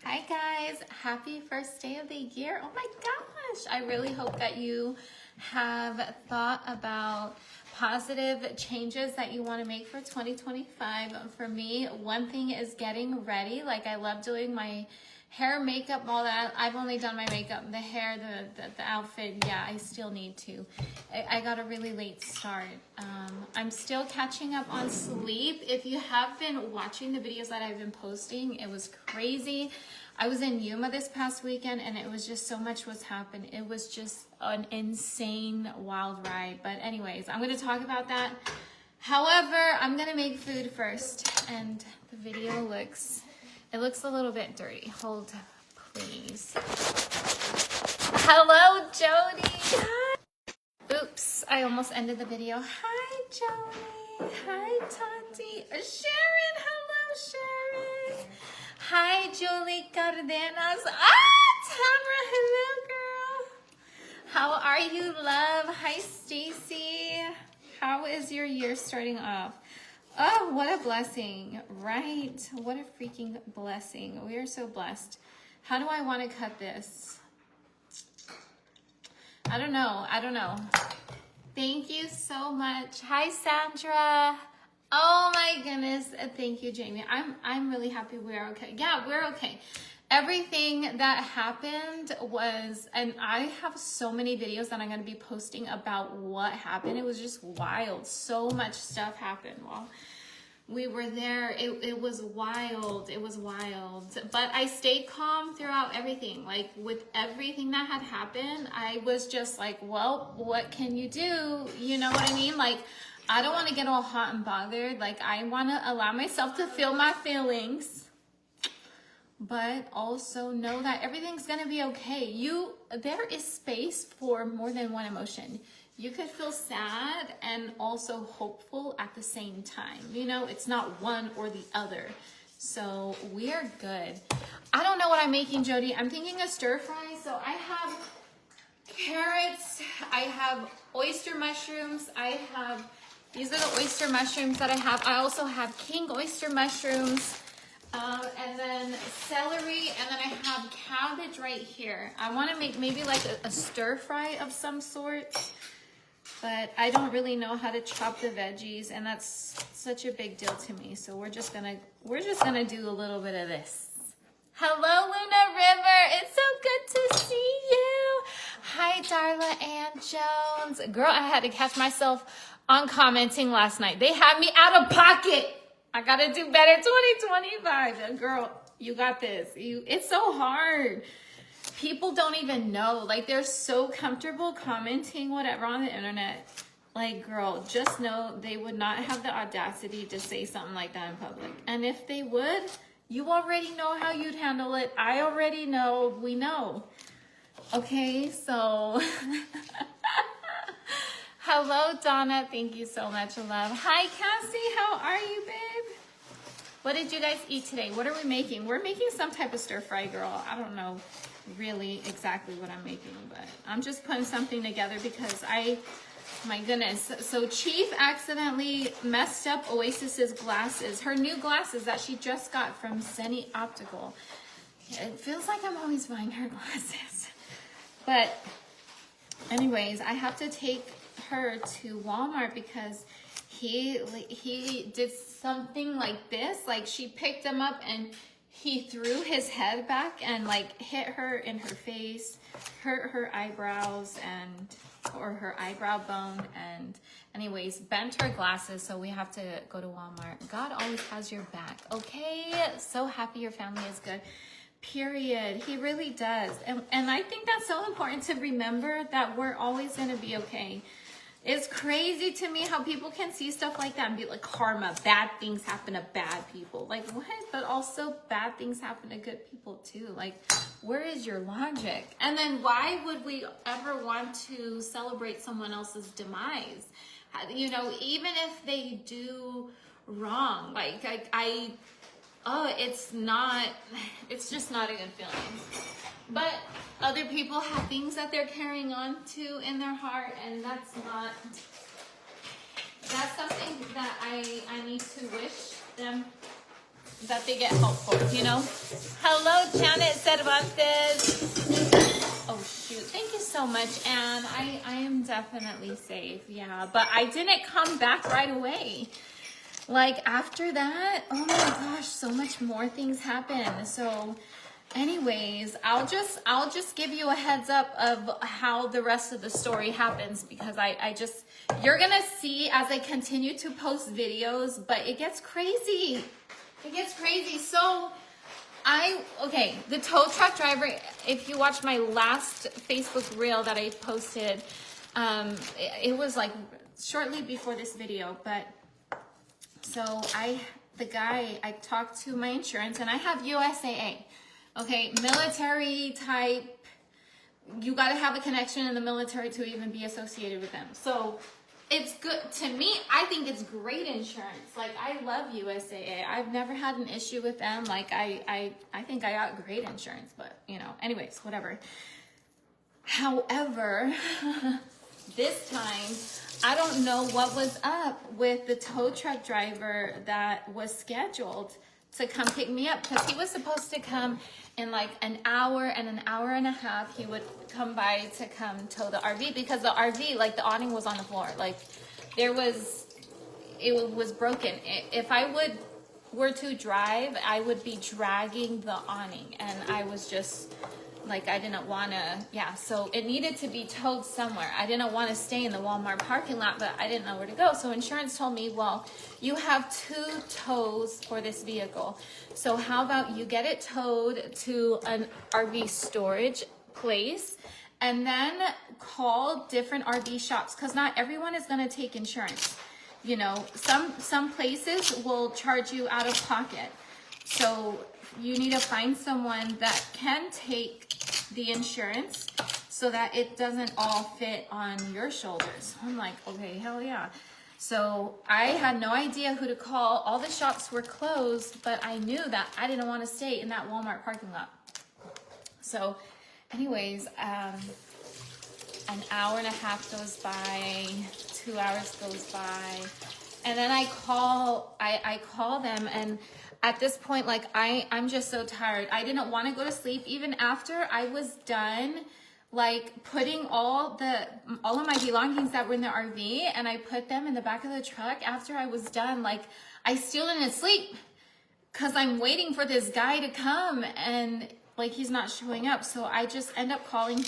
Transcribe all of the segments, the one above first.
Hi guys, happy first day of the year. Oh my gosh, I really hope that you have thought about positive changes that you want to make for 2025. For me, one thing is getting ready. Like I love doing my hair, makeup, all that. I've only done my makeup, the hair, the outfit. Yeah, I still need to. I got a really late start. I'm still catching up on sleep. If you have been watching the videos that I've been posting, it was crazy. I was in Yuma this past weekend and it was just so much was happening. It was just an insane wild ride. But anyways, I'm going to talk about that. However, I'm going to make food first and the video looks a little bit dirty. Hold, please. Hello, Jody. Hi. Oops, I almost ended the video. Hi, Jody. Hi, Tati. Sharon, hello, Sharon. Hi, Julie Cardenas. Tamara, hello, girl. How are you, love? Hi, Stacy. How is your year starting off? Oh, what a blessing, right? What a freaking blessing. We are so blessed. How do I want to cut this? I don't know. Thank you so much. Hi, Sandra. Oh my goodness. Thank you, Jamie. I'm really happy we're okay. Yeah, we're okay. Everything that happened was, and I have so many videos that I'm going to be posting about what happened. It was just wild. So much stuff happened while we were there. It was wild. It was wild. But I stayed calm throughout everything. Like with everything that had happened, I was just like, well, what can you do? You know what I mean? Like, I don't want to get all hot and bothered. Like, I want to allow myself to feel my feelings, but also know that everything's going to be okay. There is space for more than one emotion. You could feel sad and also hopeful at the same time. You know, it's not one or the other. So we are good. I don't know what I'm making, Jody. I'm thinking a stir fry. So I have carrots. I have oyster mushrooms. These are the oyster mushrooms that I have. I also have king oyster mushrooms. And then celery, and then I have cabbage right here. I want to make maybe like a stir fry of some sort, but I don't really know how to chop the veggies, and that's such a big deal to me. So we're just gonna do a little bit of this. Hello, Luna River. It's so good to see you. Hi, Darla Ann Jones. Girl, I had to catch myself on commenting last night. They had me out of pocket. I gotta do better 2025. Girl, you got this. It's so hard. People don't even know. Like, they're so comfortable commenting whatever on the internet. Like, girl, just know they would not have the audacity to say something like that in public. And if they would, you already know how you'd handle it. I already know. We know. Okay, so... Hello, Donna. Thank you so much, love. Hi, Cassie. How are you, babe? What did you guys eat today? What are we making? We're making some type of stir fry, girl. I don't know really exactly what I'm making, but I'm just putting something together because my goodness. So Chief accidentally messed up Oasis's glasses, her new glasses that she just got from Zenni Optical. It feels like I'm always buying her glasses. But anyways, I have to take her to Walmart because he did something like this. Like, she picked him up and he threw his head back and like hit her in her face, hurt her eyebrows or her eyebrow bone, and anyways bent her glasses. So we have to go to Walmart. God always has your back. Okay, so happy your family is good. Period. He really does. And I think that's so important to remember, that we're always going to be okay. It's crazy to me how people can see stuff like that and be like, karma, bad things happen to bad people. Like, what? But also bad things happen to good people too. Like, where is your logic? And then why would we ever want to celebrate someone else's demise? You know, even if they do wrong, it's just not a good feeling. But other people have things that they're carrying on to in their heart, and that's something that I need to wish them that they get help for, you know? Hello, Hello, Janet Cervantes. Oh shoot, thank you so much, Anne. I am definitely safe, yeah, but I didn't come back right away. Like after that, oh my gosh, so much more things happen. So anyways, I'll just give you a heads up of how the rest of the story happens, because I just, you're gonna see as I continue to post videos, but it gets crazy. It gets crazy. So okay, the tow truck driver, if you watch my last Facebook reel that I posted, it was like shortly before this video, but so the guy, I talked to my insurance, and I have USAA, okay, military type, you got to have a connection in the military to even be associated with them. So it's good to me. I think it's great insurance. Like, I love USAA. I've never had an issue with them. Like, I think I got great insurance, but you know, anyways, whatever. However, this time, I don't know what was up with the tow truck driver that was scheduled to come pick me up, because he was supposed to come in like an hour and an hour and a half. He would come by to come tow the RV, because the RV, like the awning was on the floor. Like it was broken. If I were to drive, I would be dragging the awning, and I was just like, I didn't want to, yeah, so it needed to be towed somewhere. I didn't want to stay in the Walmart parking lot, but I didn't know where to go. So insurance told me, well, you have 2 tows for this vehicle. So how about you get it towed to an RV storage place, and then call different RV shops, because not everyone is going to take insurance. You know, some places will charge you out of pocket. So you need to find someone that can take the insurance so that it doesn't all fit on your shoulders. I'm like, okay, hell yeah. So I had no idea who to call. All the shops were closed, but I knew that I didn't want to stay in that Walmart parking lot. So anyways, an hour and a half goes by, 2 hours goes by, and then I call them, and at this point, like, I'm just so tired. I didn't want to go to sleep even after I was done, like, putting all of my belongings that were in the RV, and I put them in the back of the truck. After I was done, like, I still didn't sleep because I'm waiting for this guy to come, and like, he's not showing up. So I just end up calling,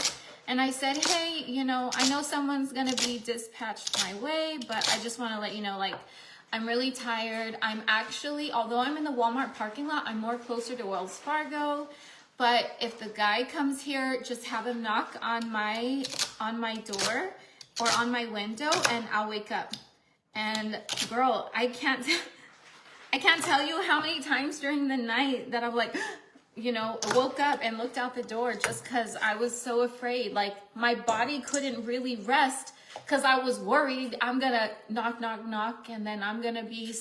and I said, hey, you know, I know someone's gonna be dispatched my way, but I just want to let you know, like, I'm really tired. I'm actually, although I'm in the Walmart parking lot, I'm more closer to Wells Fargo. But if the guy comes here, just have him knock on my door or on my window, and I'll wake up. And girl, I can't tell you how many times during the night that I'm like, you know, woke up and looked out the door just because I was so afraid. Like, my body couldn't really rest because I was worried I'm gonna knock, knock, knock, and then I'm gonna be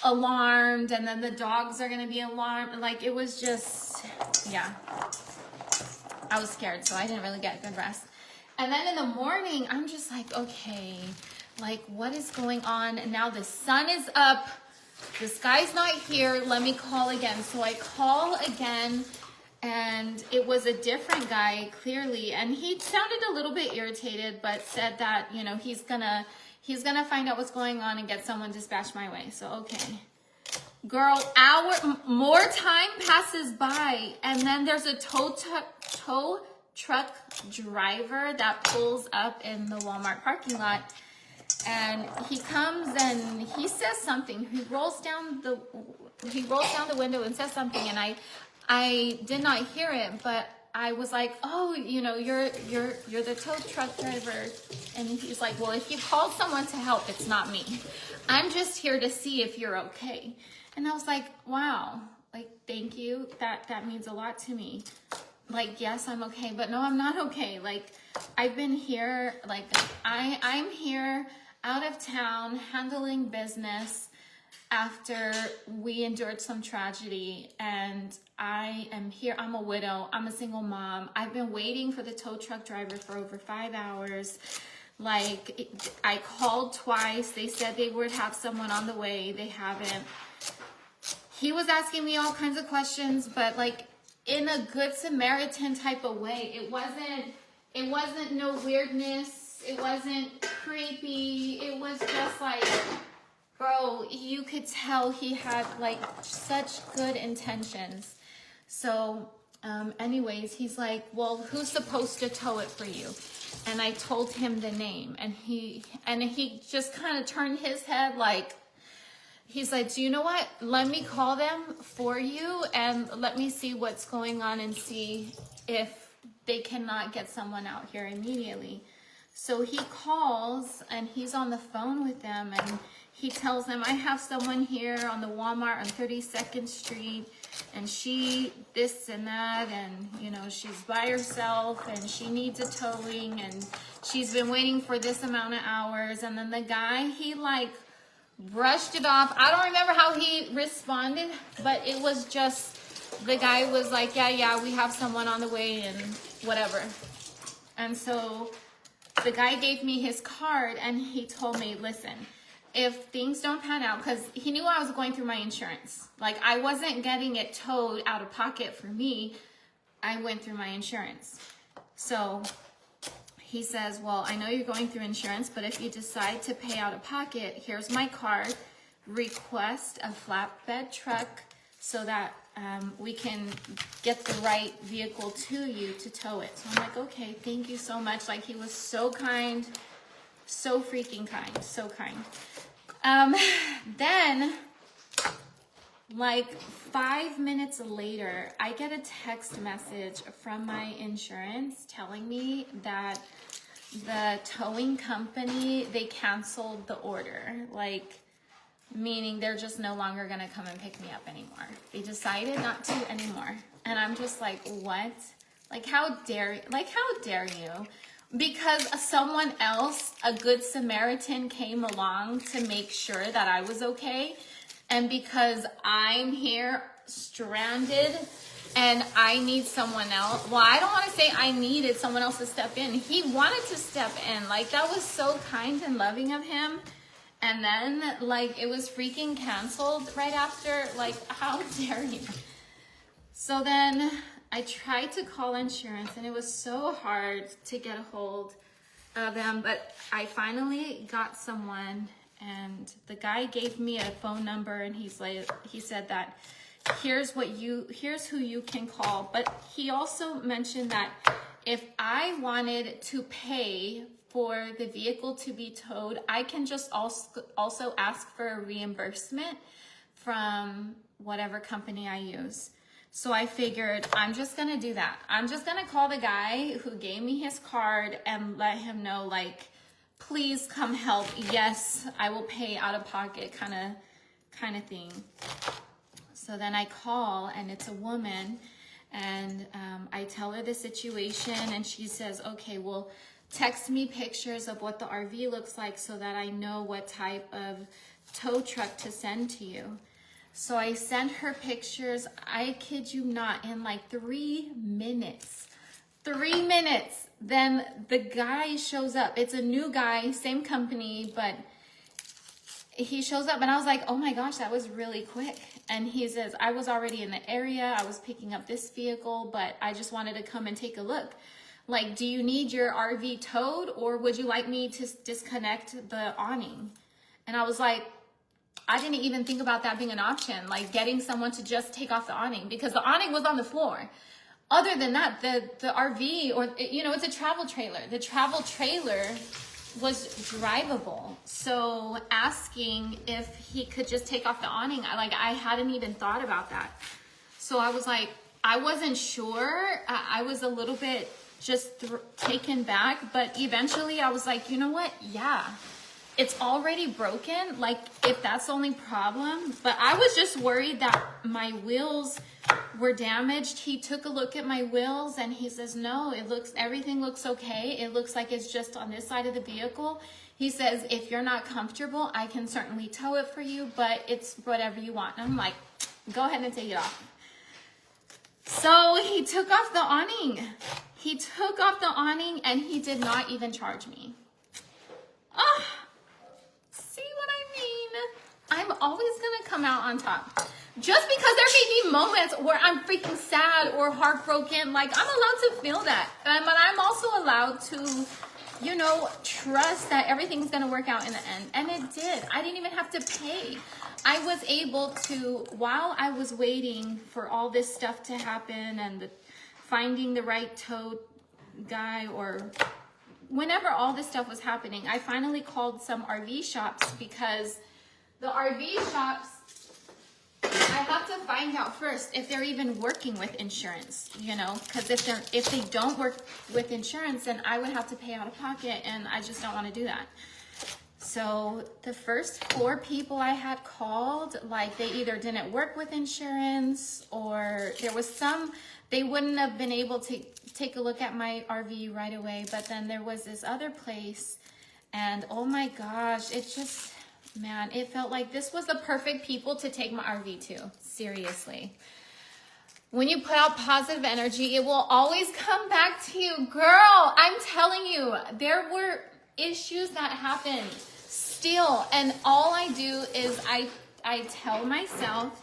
alarmed, and then the dogs are gonna be alarmed. Like, it was just, yeah, I was scared, so I didn't really get good rest. And then in the morning, I'm just like, okay, like, what is going on? And now the sun is up, this guy's not here, let me call again. So I call again, and it was a different guy, clearly, and he sounded a little bit irritated, but said that, you know, he's gonna find out what's going on and get someone dispatched my way. So okay, girl, more time passes by, and then there's a tow truck driver that pulls up in the Walmart parking lot, and he comes and he says something. He rolls down the window and says something, and I did not hear it, but I was like, oh, you know, you're the tow truck driver. And he's like, well, if you called someone to help, it's not me. I'm just here to see if you're okay. And I was like, wow, like, thank you. That means a lot to me. Like, yes, I'm okay, but no, I'm not okay. Like, I've been here, like, I'm here out of town handling business after we endured some tragedy, and I am here. I'm a widow. I'm a single mom. I've been waiting for the tow truck driver for over 5 hours. Like, I called twice. They said they would have someone on the way. They haven't. He was asking me all kinds of questions, but like, in a good Samaritan type of way. It wasn't no weirdness. It wasn't creepy. It was just like, bro, you could tell he had like such good intentions. So anyways, he's like, well, who's supposed to tow it for you? And I told him the name, and he just kind of turned his head like, he's like, do you know what? Let me call them for you and let me see what's going on and see if they cannot get someone out here immediately. So he calls and he's on the phone with them, and he tells them, I have someone here on the Walmart on 32nd Street, and she this and that, and you know, she's by herself and she needs a towing, and she's been waiting for this amount of hours. And then the guy, he like brushed it off. I don't remember how he responded, but it was just, the guy was like, yeah, we have someone on the way and whatever. And so the guy gave me his card and he told me, listen, if things don't pan out, because he knew I was going through my insurance. Like, I wasn't getting it towed out of pocket for me. I went through my insurance. So he says, well, I know you're going through insurance, but if you decide to pay out of pocket, here's my card. Request a flatbed truck so that we can get the right vehicle to you to tow it. So I'm like, okay, thank you so much. Like, he was so kind, so freaking kind, so kind. Then, like 5 minutes later, I get a text message from my insurance telling me that the towing company, they canceled the order. Like, meaning they're just no longer gonna come and pick me up anymore. They decided not to anymore. And I'm just like, what? Like, how dare you? Because someone else, a good Samaritan, came along to make sure that I was okay. And because I'm here stranded and I need someone else. Well, I don't want to say I needed someone else to step in. He wanted to step in. Like, that was so kind and loving of him. And then, like, it was freaking canceled right after. Like, how dare you? So then I tried to call insurance, and it was so hard to get a hold of them. But I finally got someone, and the guy gave me a phone number, and he said that here's who you can call. But he also mentioned that if I wanted to pay for the vehicle to be towed, I can just also ask for a reimbursement from whatever company I use. So I figured, I'm just gonna do that. I'm just gonna call the guy who gave me his card and let him know, like, please come help. Yes, I will pay out of pocket, kind of thing. So then I call, and it's a woman, and I tell her the situation, and she says, okay, well, text me pictures of what the RV looks like so that I know what type of tow truck to send to you. So I sent her pictures, I kid you not, in like 3 minutes. 3 minutes. Then the guy shows up. It's a new guy, same company, but he shows up, and I was like, oh my gosh, that was really quick. And he says, I was already in the area. I was picking up this vehicle, but I just wanted to come and take a look. Like, do you need your RV towed, or would you like me to disconnect the awning? And I was like, I didn't even think about that being an option, like getting someone to just take off the awning, because the awning was on the floor. Other than that, the RV, or, you know, it's a travel trailer. The travel trailer was drivable. So asking if he could just take off the awning, I hadn't even thought about that. So I was like, I wasn't sure. I was a little bit just taken back, but eventually I was like, you know what? Yeah, it's already broken. Like, if that's the only problem, but I was just worried that my wheels were damaged. He took a look at my wheels and he says, no, everything looks okay. It looks like it's just on this side of the vehicle. He says, if you're not comfortable, I can certainly tow it for you, but it's whatever you want. And I'm like, go ahead and take it off. So he took off the awning. He took off the awning and he did not even charge me. See what I mean? I'm always gonna come out on top. just because there may be moments where I'm freaking sad or heartbroken, like I'm allowed to feel that. But I'm also allowed to, you know, trust that everything's gonna work out in the end. And it did. I didn't even have to pay. I was able to, while I was waiting for all this stuff to happen and finding the right tow guy, or whenever all this stuff was happening, I finally called some RV shops, because the RV shops, I have to find out first if they're even working with insurance, you know, because if they don't work with insurance, then I would have to pay out of pocket, and I just don't want to do that. So the first 4 people I had called, like they either didn't work with insurance, or there was some, they wouldn't have been able to take a look at my RV right away. But then there was this other place, and oh my gosh, it just, man, it felt like this was the perfect people to take my RV to. Seriously. When you put out positive energy, it will always come back to you. Girl, I'm telling you, there were issues that happened still. And all I do is I tell myself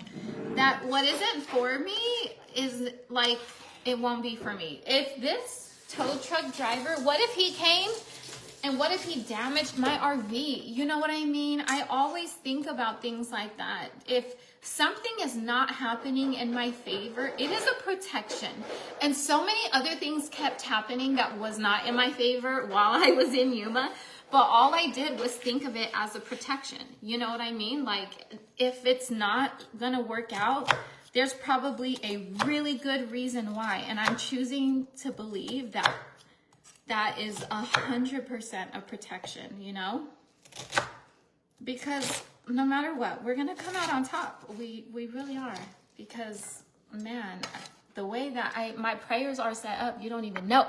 that what isn't for me is like, it won't be for me. If this tow truck driver, what if he came and what if he damaged my RV? You know what I mean? I always think about things like that. If something is not happening in my favor, it is a protection. And so many other things kept happening that was not in my favor while I was in Yuma. But all I did was think of it as a protection. You know what I mean? Like, if it's not gonna work out, there's probably a really good reason why. And I'm choosing to believe that that is 100% a protection, you know? Because no matter what, we're gonna come out on top. We really are. Because, man, the way that my prayers are set up, you don't even know.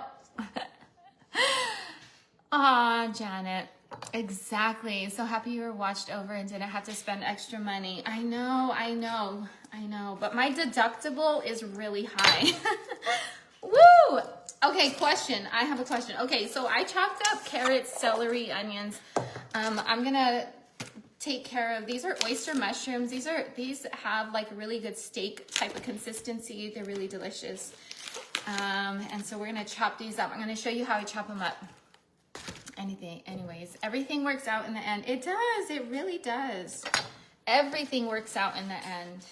Aw, Janet. Exactly. So happy you were watched over and didn't have to spend extra money. I know. But my deductible is really high. Woo! Okay, question. I have a question. Okay, so I chopped up carrots, celery, onions. I'm gonna take care of, these are oyster mushrooms. These have like really good steak type of consistency. They're really delicious. And so we're gonna chop these up. I'm gonna show you how I chop them up. Anyways, everything works out in the end. It does, it really does. Everything works out in the end.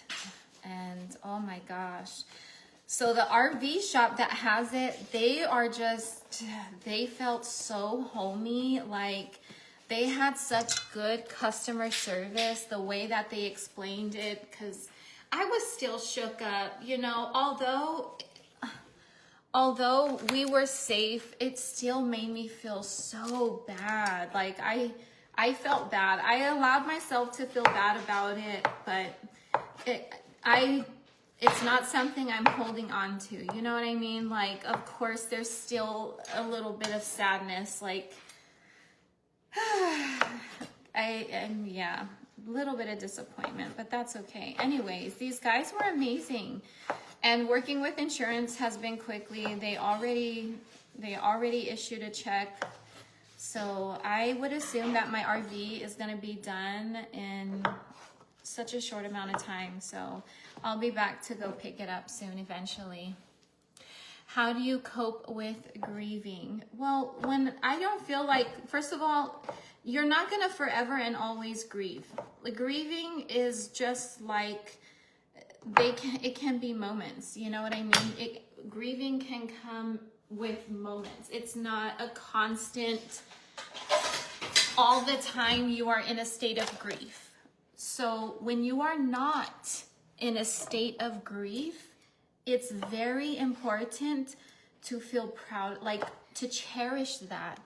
And oh my gosh. So the RV shop that has it, they felt so homey. Like, they had such good customer service, the way that they explained it, because I was still shook up, you know, although we were safe, it still made me feel so bad. Like, I felt bad. I allowed myself to feel bad about it, but it's not something I'm holding on to. You know what I mean? Like, of course, there's still a little bit of sadness. Like, yeah, a little bit of disappointment, but that's okay. Anyways, these guys were amazing. And working with insurance has been quickly. They already issued a check. So I would assume that my RV is gonna be done in such a short amount of time. So I'll be back to go pick it up soon eventually. How do you cope with grieving? Well, when I don't feel like, first of all, you're not gonna forever and always grieve. Like, grieving is just like, it can be moments, you know what I mean? Grieving can come with moments. It's not a constant, all the time you are in a state of grief. So when you are not in a state of grief, it's very important to feel proud, like to cherish that.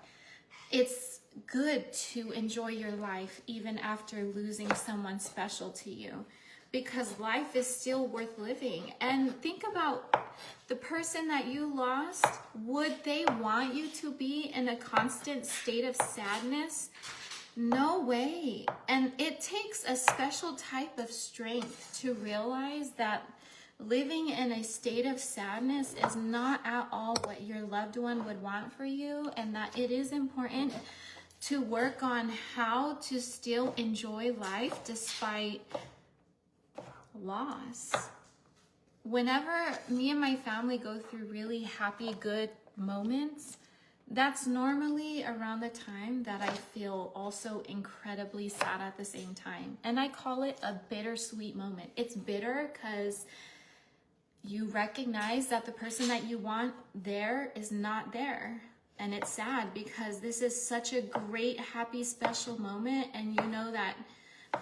It's good to enjoy your life even after losing someone special to you, because life is still worth living. And think about the person that you lost. Would they want you to be in a constant state of sadness? No way. And it takes a special type of strength to realize that living in a state of sadness is not at all what your loved one would want for you, and that it is important to work on how to still enjoy life despite loss. Whenever me and my family go through really happy, good moments, that's normally around the time that I feel also incredibly sad at the same time. And I call it a bittersweet moment. It's bitter because you recognize that the person that you want there is not there. And it's sad because this is such a great, happy, special moment. And you know that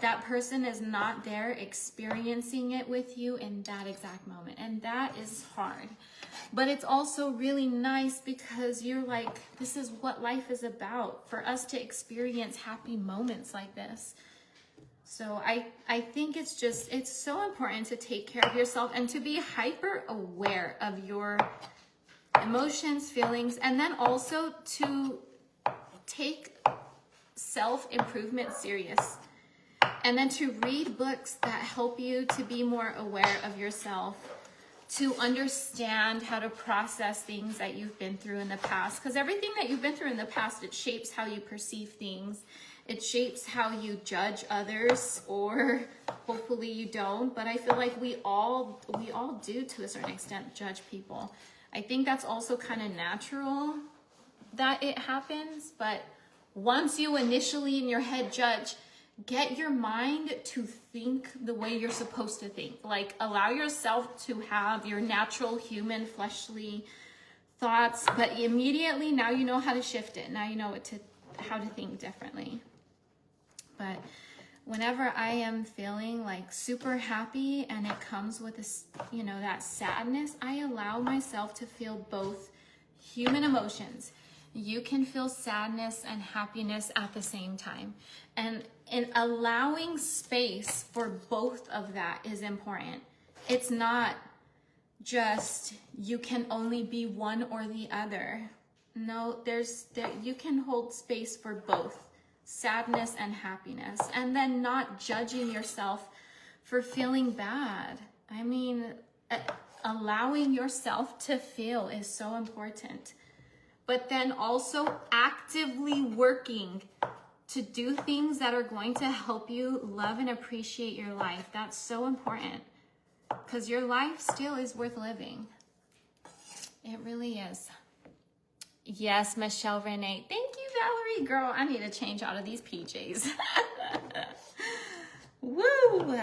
that person is not there experiencing it with you in that exact moment. And that is hard. But it's also really nice because you're like, this is what life is about, for us to experience happy moments like this. So I think it's so important to take care of yourself and to be hyper aware of your emotions, feelings, and then also to take self-improvement serious. And then to read books that help you to be more aware of yourself, to understand how to process things that you've been through in the past. Because everything that you've been through in the past, it shapes how you perceive things. It shapes how you judge others, or hopefully you don't. But I feel like we all do, to a certain extent, judge people. I think that's also kind of natural that it happens. But once you initially in your head judge, get your mind to think the way you're supposed to think. Like, allow yourself to have your natural human fleshly thoughts, but immediately now you know how to shift it. Now you know how to think differently. But whenever I am feeling like super happy and it comes with this, that sadness, I allow myself to feel both human emotions. You can feel sadness and happiness at the same time. And allowing space for both of that is important. It's not just you can only be one or the other. No, you can hold space for both sadness and happiness, and then not judging yourself for feeling bad. I mean, allowing yourself to feel is so important. But then also actively working to do things that are going to help you love and appreciate your life. That's so important, because your life still is worth living. It really is. Yes, Michelle Renee. Thank you, Valerie. Girl, I need to change out of these PJs. Woo!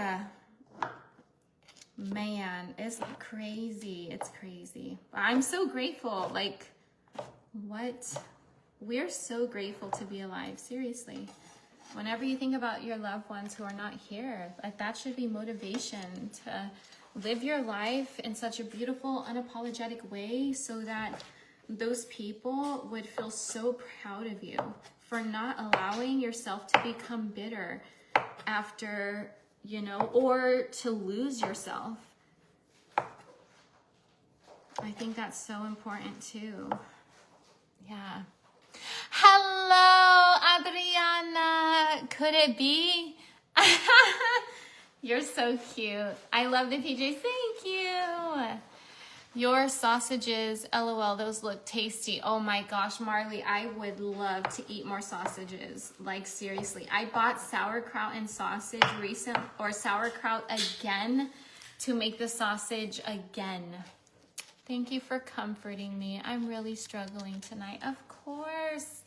Man, it's crazy. It's crazy. I'm so grateful. Like, what? We're so grateful to be alive. Seriously. Whenever you think about your loved ones who are not here, like, that should be motivation to live your life in such a beautiful, unapologetic way, so that those people would feel so proud of you for not allowing yourself to become bitter after, or to lose yourself. I think that's so important too. Yeah. Hello, Adriana. Could it be? You're so cute. I love the PJs. Thank you. Your sausages, LOL, those look tasty. Oh my gosh, Marley, I would love to eat more sausages. Like, seriously. I bought sauerkraut and sausage sauerkraut again to make the sausage again. Thank you for comforting me. I'm really struggling tonight. Of course.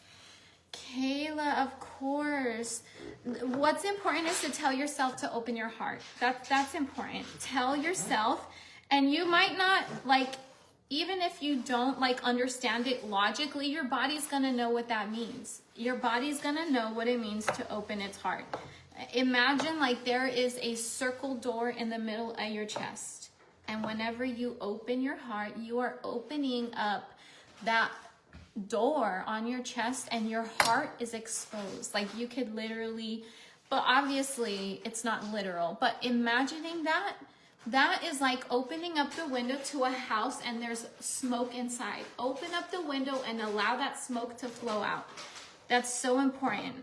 Kayla, of course. What's important is to tell yourself to open your heart. That's important. Tell yourself. And you might not, even if you don't, understand it logically, your body's going to know what that means. Your body's going to know what it means to open its heart. Imagine, there is a circle door in the middle of your chest. And whenever you open your heart, you are opening up that door on your chest, and your heart is exposed. You could literally, but obviously it's not literal, but imagining that is like opening up the window to a house and there's smoke inside. Open up the window and allow that smoke to flow out. That's so important.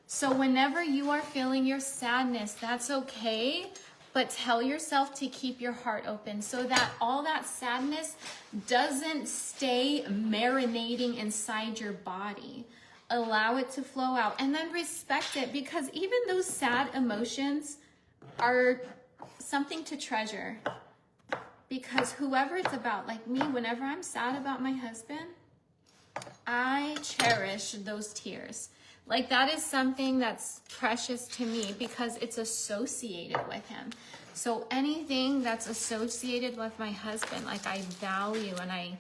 So whenever you are feeling your sadness, that's okay, but tell yourself to keep your heart open so that all that sadness doesn't stay marinating inside your body. Allow it to flow out, and then respect it, because even those sad emotions are something to treasure. Because whoever it's about, like me, whenever I'm sad about my husband, I cherish those tears. Like that is something that's precious to me because it's associated with him. So anything that's associated with my husband, like I value and I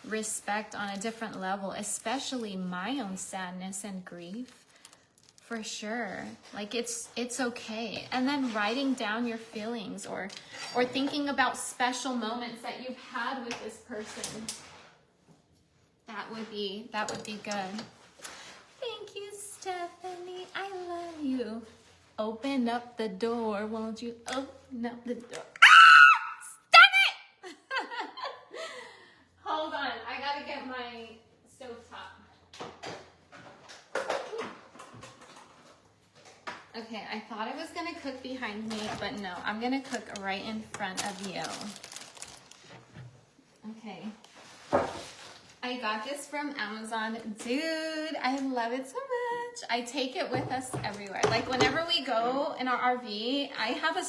respect on a different level, especially my own sadness and grief. For sure. Like it's okay. And then writing down your feelings or thinking about special moments that you've had with this person. That would be good. Thank you, Stephanie. I love you. Open up the door, won't you? Open up the door. Ah! Stop it! Hold on. I gotta get my stovetop. Okay, I thought I was gonna cook behind me, but no, I'm gonna cook right in front of you. Okay. I got this from Amazon. Dude, I love it so much. I take it with us everywhere. Like whenever we go in our RV, I have a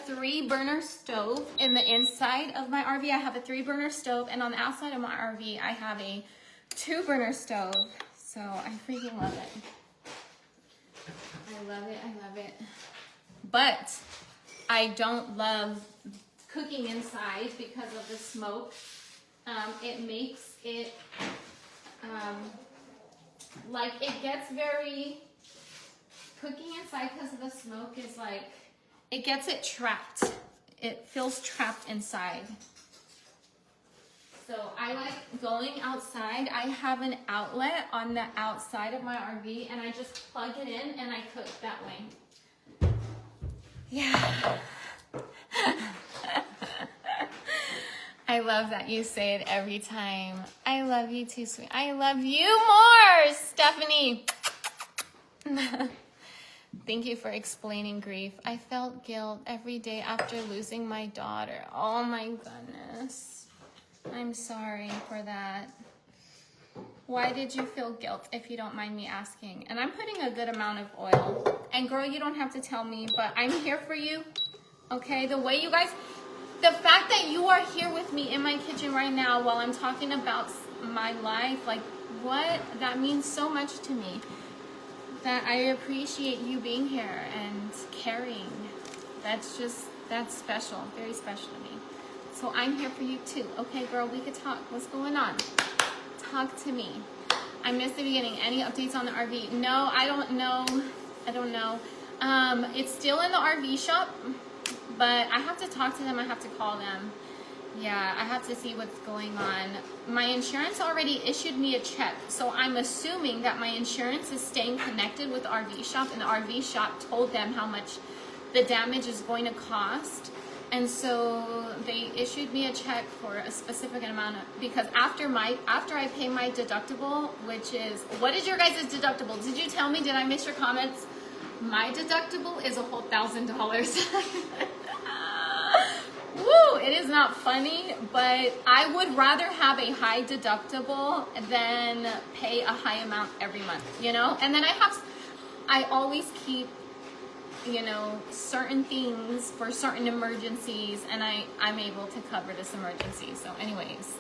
3-burner stove in the inside of my RV. I have a 3-burner stove, and on the outside of my RV, I have a 2-burner stove. So I freaking love it. I love it, I love it. But I don't love cooking inside because of the smoke. It makes it, like it gets very, cooking inside because of the smoke is like, it gets it trapped. It feels trapped inside. So I like going outside. I have an outlet on the outside of my RV and I just plug it in and I cook that way. Yeah. I love that you say it every time. I love you too, sweet. I love you more, Stephanie. Thank you for explaining grief. I felt guilt every day after losing my daughter. Oh my goodness. I'm sorry for that. Why did you feel guilt, if you don't mind me asking? And I'm putting a good amount of oil. And girl, you don't have to tell me, but I'm here for you. Okay, the way you guys, the fact that you are here with me in my kitchen right now while I'm talking about my life, like what, that means so much to me. That I appreciate you being here and caring. That's special, very special to me. So I'm here for you too. Okay, girl, we could talk. What's going on? Talk to me. I missed the beginning. Any updates on the RV? No, I don't know. It's still in the RV shop, but I have to talk to them. I have to call them. Yeah, I have to see what's going on. My insurance already issued me a check, so I'm assuming that my insurance is staying connected with the RV shop, and the RV shop told them how much the damage is going to cost. And so they issued me a check for a specific amount because after I pay my deductible, which is, what is your guys' deductible? Did you tell me? Did I miss your comments? My deductible is a whole $1,000. Woo, it is not funny, but I would rather have a high deductible than pay a high amount every month, you know? And then I always keep, you know, certain things for certain emergencies, and I'm able to cover this emergency. So anyways,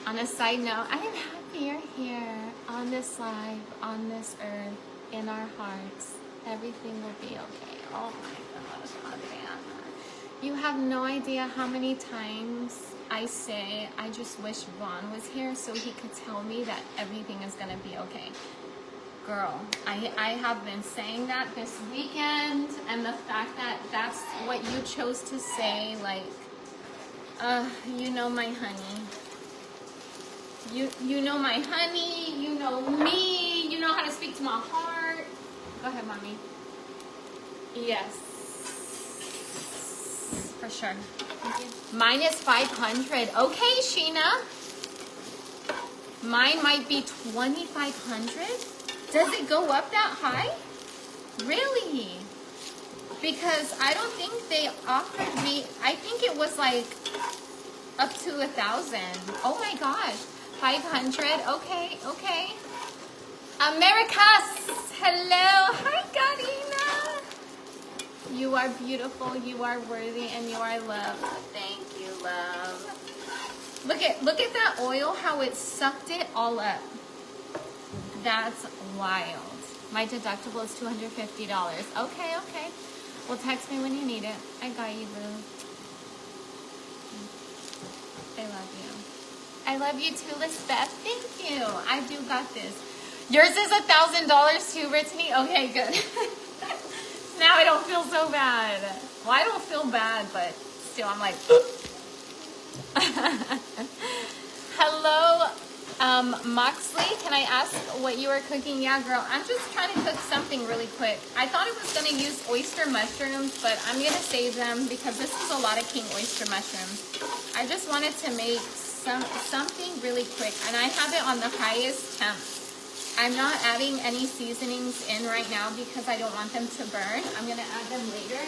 on a side note, I am happy you're here on this life, on this earth, in our hearts. Everything will be okay. Oh my gosh, Adriana. You have no idea how many times I say, I just wish Vaughn was here so he could tell me that everything is gonna be okay. Girl, I have been saying that this weekend, and the fact that that's what you chose to say, like, you know my honey. You know my honey, you know me, you know how to speak to my heart. Go ahead, mommy. Yes. For sure. Mine is 500. Okay, Sheena. Mine might be 2,500. Does it go up that high? Really? Because I don't think they offered me, I think it was like up to 1,000. Oh my gosh. 500. Okay, okay. Americas. Hello. Hi, Karina. You are beautiful, you are worthy, and you are loved. Thank you, love. Look at that oil, how it sucked it all up. That's wild. My deductible is $250. Okay, okay. Well, text me when you need it. I got you, boo. I love you. I love you too, Lisbeth. Thank you. I do got this. Yours is $1,000 too, Brittany? Okay, good. Now I don't feel so bad. Well, I don't feel bad, but still, I'm like, hello, Moxley. Can I ask what you are cooking? Yeah, girl, I'm just trying to cook something really quick. I thought I was going to use oyster mushrooms, but I'm going to save them because this is a lot of king oyster mushrooms. I just wanted to make something really quick, and I have it on the highest temp. I'm not adding any seasonings in right now because I don't want them to burn. I'm going to add them later,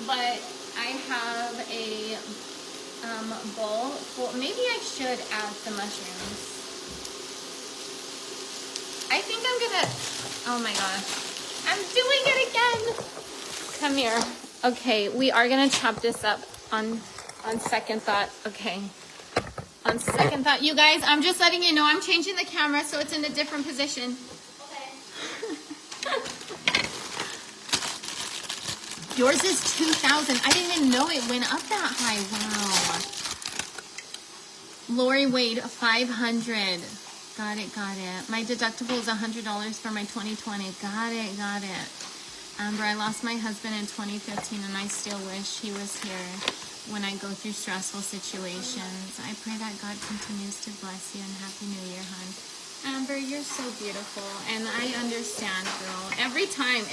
but I have a bowl full. Maybe I should add the mushrooms. I think I'm going to, oh my gosh, I'm doing it again. Come here. Okay, we are going to chop this up on second thought. Okay. On second thought, you guys, I'm just letting you know I'm changing the camera so it's in a different position. Okay. Yours is 2,000. I didn't even know it went up that high. Wow. Lori Wade, 500. Got it, got it. My deductible is $100 for my 2020. Got it, got it. Amber, I lost my husband in 2015 and I still wish he was here when I go through stressful situations. I pray that God continues to bless you and Happy New Year, hon. Amber, you're so beautiful, and I understand, girl. Every time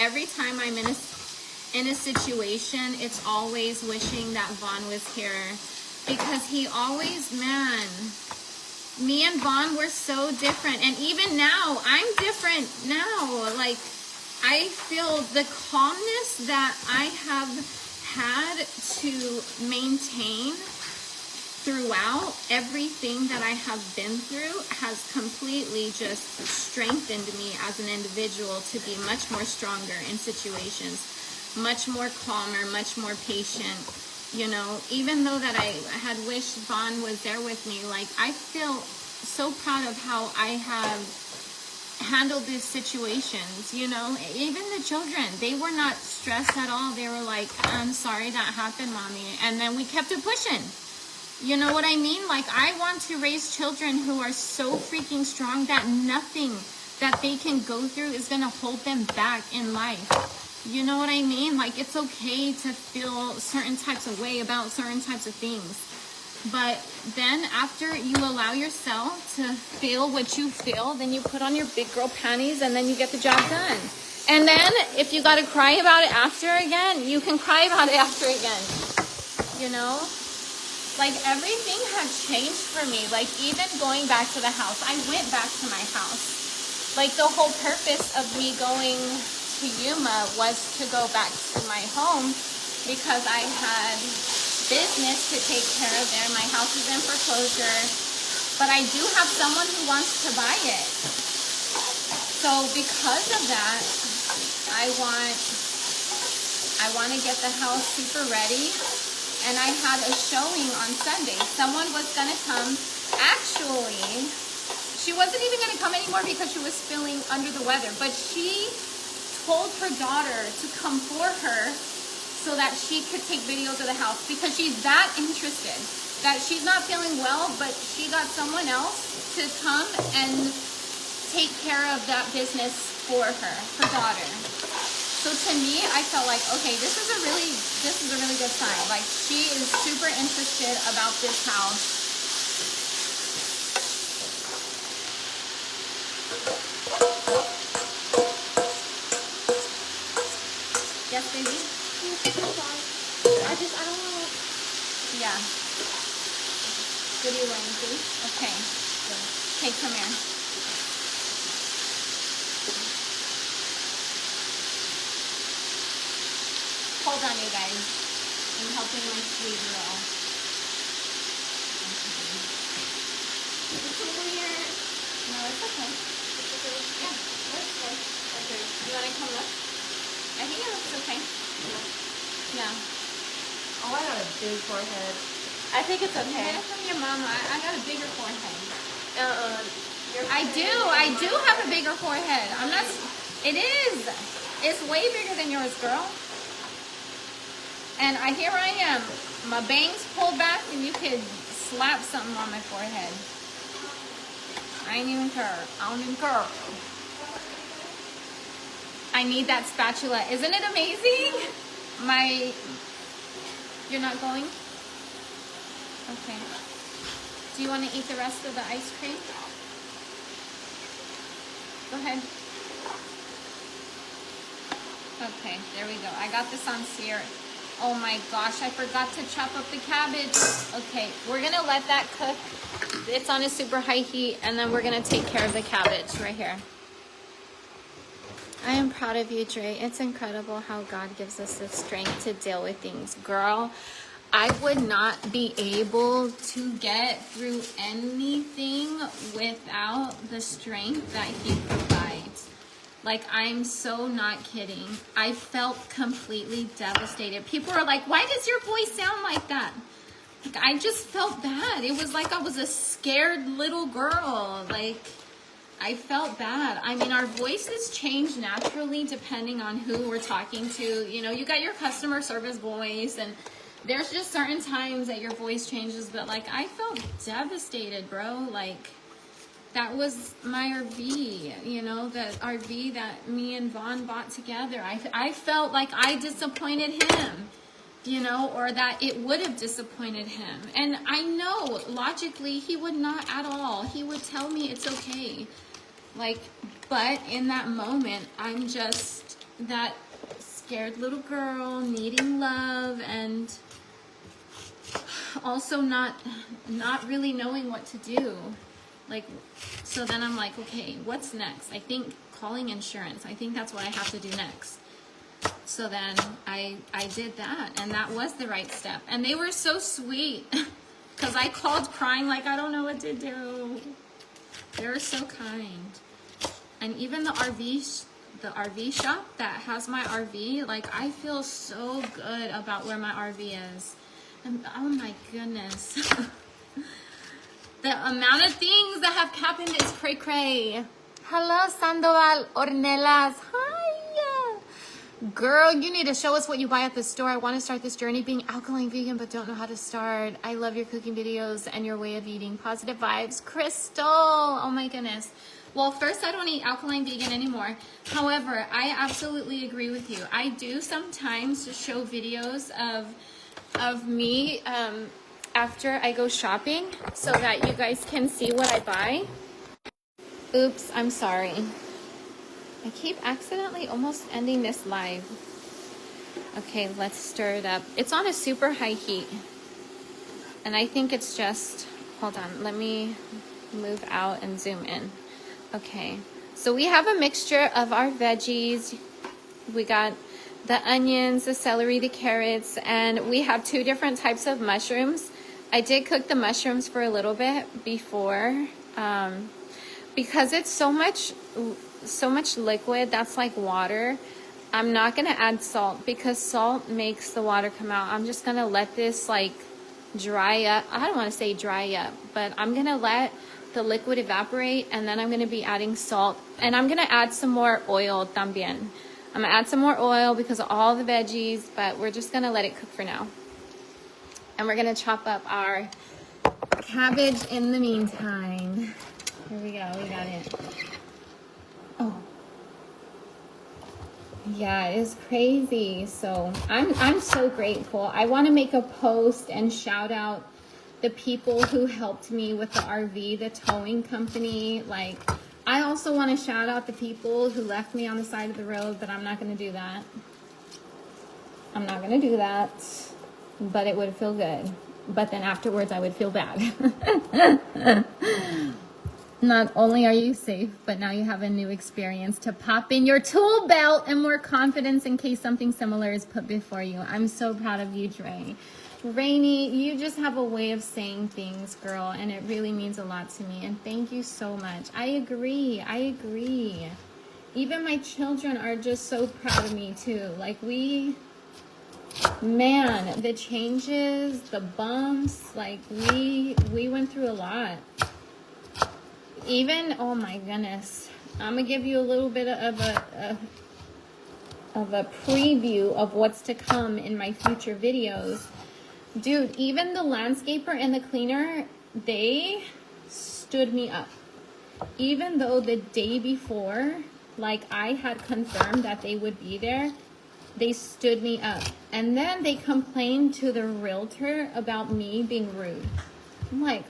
I'm in a situation, it's always wishing that Vaughn was here, because he always, man, me and Vaughn were so different, and even now, I'm different now. Like, I feel the calmness that I have had to maintain throughout everything that I have been through has completely just strengthened me as an individual to be much more stronger in situations, much more calmer, much more patient. You know, even though that I had wished Vaughn was there with me, like, I feel so proud of how I have handled these situations. You know, even the children, they were not stressed at all. They were like, I'm sorry that happened, mommy. And then we kept it pushing. You know what I mean? Like, I want to raise children who are so freaking strong that nothing that they can go through is going to hold them back in life. You know what I mean? Like, it's okay to feel certain types of way about certain types of things. But then after you allow yourself to feel what you feel, then you put on your big girl panties and then you get the job done. And then if you got to cry about it after again, you can cry about it after again. You know? Like, everything had changed for me. Like, even going back to the house, I went back to my house. Like, the whole purpose of me going to Yuma was to go back to my home because I had business to take care of there. My house is in foreclosure, but I do have someone who wants to buy it. So because of that, I want to get the house super ready. And I had a showing on Sunday. Someone was going to come. Actually, she wasn't even going to come anymore because she was feeling under the weather. But she told her daughter to come for her so that she could take videos of the house because she's that interested. That she's not feeling well, but she got someone else to come and take care of that business for her daughter. So to me, I felt like, okay, this is a really good sign. Like, she is super interested about this house. Yes, baby? I don't know. Yeah. What are you wearing, please? Okay. Okay, come here. Hold on, you guys. I'm helping my sweet girl. It's over here. No, it's okay. Yeah, let's go. Okay. You want to come look? I think it looks okay. Oh, I got a big forehead. I think it's You okay. get it from your mama. I got a bigger forehead. Your I do have a bigger forehead. I'm not, it is. It's way bigger than yours, girl. And here I am. My bangs pulled back and you could slap something on my forehead. I ain't even care. I don't even care. I need that spatula. Isn't it amazing? You're not going? Okay. Do you want to eat the rest of the ice cream? Go ahead. Okay, there we go. I got this on sear. Oh my gosh, I forgot to chop up the cabbage. Okay, we're gonna let that cook. It's on a super high heat, and then we're gonna take care of the cabbage right here. I am proud of you, Dre. It's incredible how God gives us the strength to deal with things. Girl, I would not be able to get through anything without the strength that He provides. Like, I'm so not kidding. I felt completely devastated. People are like, why does your voice sound like that? Like, I just felt bad. It was like I was a scared little girl. Like, I felt bad. I mean, our voices change naturally depending on who we're talking to. You know, you got your customer service voice, and there's just certain times that your voice changes. But, like, I felt devastated, bro. Like, that was my RV, you know, that RV that me and Vaughn bought together. I felt like I disappointed him, you know, or that it would have disappointed him. And I know logically he would not at all. He would tell me it's okay. Like, but in that moment, I'm just that scared little girl needing love, and also not really knowing what to do. Like, so then I'm like, okay, what's next? I think calling insurance. I think that's what I have to do next. So then I did that, and that was the right step. And they were so sweet because I called crying like, I don't know what to do. They were so kind. And even the RV shop that has my RV, like, I feel so good about where my RV is. And oh my goodness. The amount of things that have happened is cray cray. Hello, Sandoval Ornelas. Hi. Girl, you need to show us what you buy at the store. I want to start this journey being alkaline vegan, but don't know how to start. I love your cooking videos and your way of eating. Positive vibes. Crystal. Oh my goodness. Well, first, I don't eat alkaline vegan anymore. However, I absolutely agree with you. I do sometimes show videos of me after I go shopping so that you guys can see what I buy. Oops, I'm sorry. I keep accidentally almost ending this live. Okay, let's stir it up. It's on a super high heat. And I think it's just, hold on, let me move out and zoom in. Okay, so we have a mixture of our veggies. We got the onions, the celery, the carrots, and we have 2 different types of mushrooms. I did cook the mushrooms for a little bit before because it's so much liquid that's like water. I'm not gonna add salt because salt makes the water come out. I'm just gonna let this like dry up. I don't want to say dry up, but I'm gonna let the liquid evaporate, and then I'm gonna be adding salt, and I'm gonna add some more oil también. I'm gonna add some more oil because of all the veggies, but we're just gonna let it cook for now. And we're gonna chop up our cabbage in the meantime. Here we go, we got it. Oh. Yeah, it is crazy. So I'm so grateful. I wanna make a post and shout out the people who helped me with the RV, the towing company. Like, I also wanna shout out the people who left me on the side of the road, but I'm not gonna do that. I'm not gonna do that. But it would feel good. But then afterwards, I would feel bad. Not only are you safe, but now you have a new experience to pop in your tool belt and more confidence in case something similar is put before you. I'm so proud of you, Dre. Rainy, you just have a way of saying things, girl, and it really means a lot to me. And thank you so much. I agree. I agree. Even my children are just so proud of me, too. Like, we Man, the changes, the bumps, like we went through a lot. Even, oh my goodness, I'm gonna give you a little bit of a preview of what's to come in my future videos. Dude, even the landscaper and the cleaner, they stood me up. Even though the day before, like I had confirmed that they would be there, they stood me up. And then they complained to the realtor about me being rude. I'm like,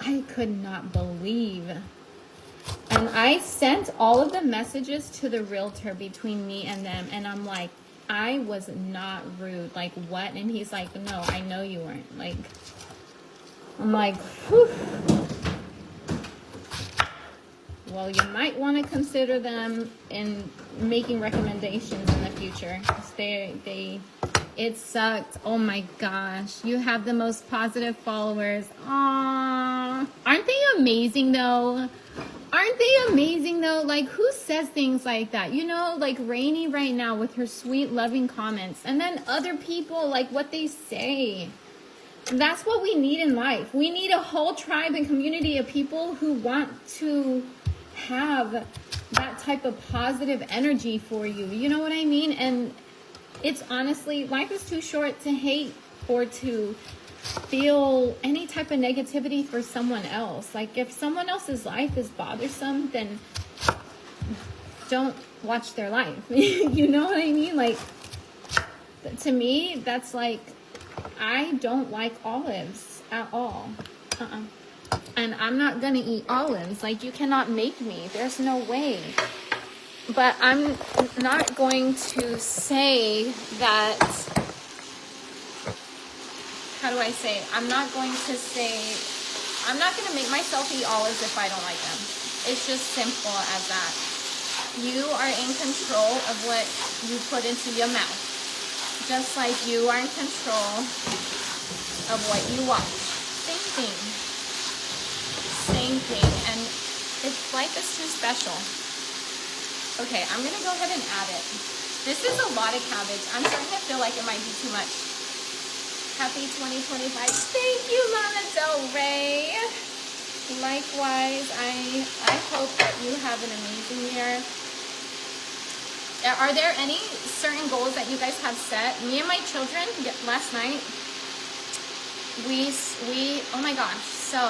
I could not believe. And I sent all of the messages to the realtor between me and them. And I'm like, I was not rude. Like, what? And he's like, no, I know you weren't. Like, I'm like, whew. Well, you might want to consider them in making recommendations in the future. It sucked. Oh my gosh. You have the most positive followers. Aww. Aren't they amazing though? Aren't they amazing though? Like, who says things like that? You know, like Rainy right now with her sweet, loving comments. And then other people, like what they say. That's what we need in life. We need a whole tribe and community of people who want to have that type of positive energy for you. You know what I mean? And it's honestly, life is too short to hate or to feel any type of negativity for someone else. Like, if someone else's life is bothersome, then don't watch their life. You know what I mean? Like, to me, that's like, I don't like olives at all. And I'm not gonna eat olives. Like, you cannot make me. There's no way. But I'm not going to say that, how do I say? I'm not going to make myself eat olives if I don't like them. It's just simple as that. You are in control of what you put into your mouth. Just like you are in control of what you watch. Same thing. Same thing. And it's life is too special. Okay, I'm gonna go ahead and add it. This is a lot of cabbage. I'm starting to feel like it might be too much. Happy 2025. Thank you, Lana Del Rey. Likewise, I hope that you have an amazing year. Are there any certain goals that you guys have set? Me and my children, last night, we oh my gosh, so,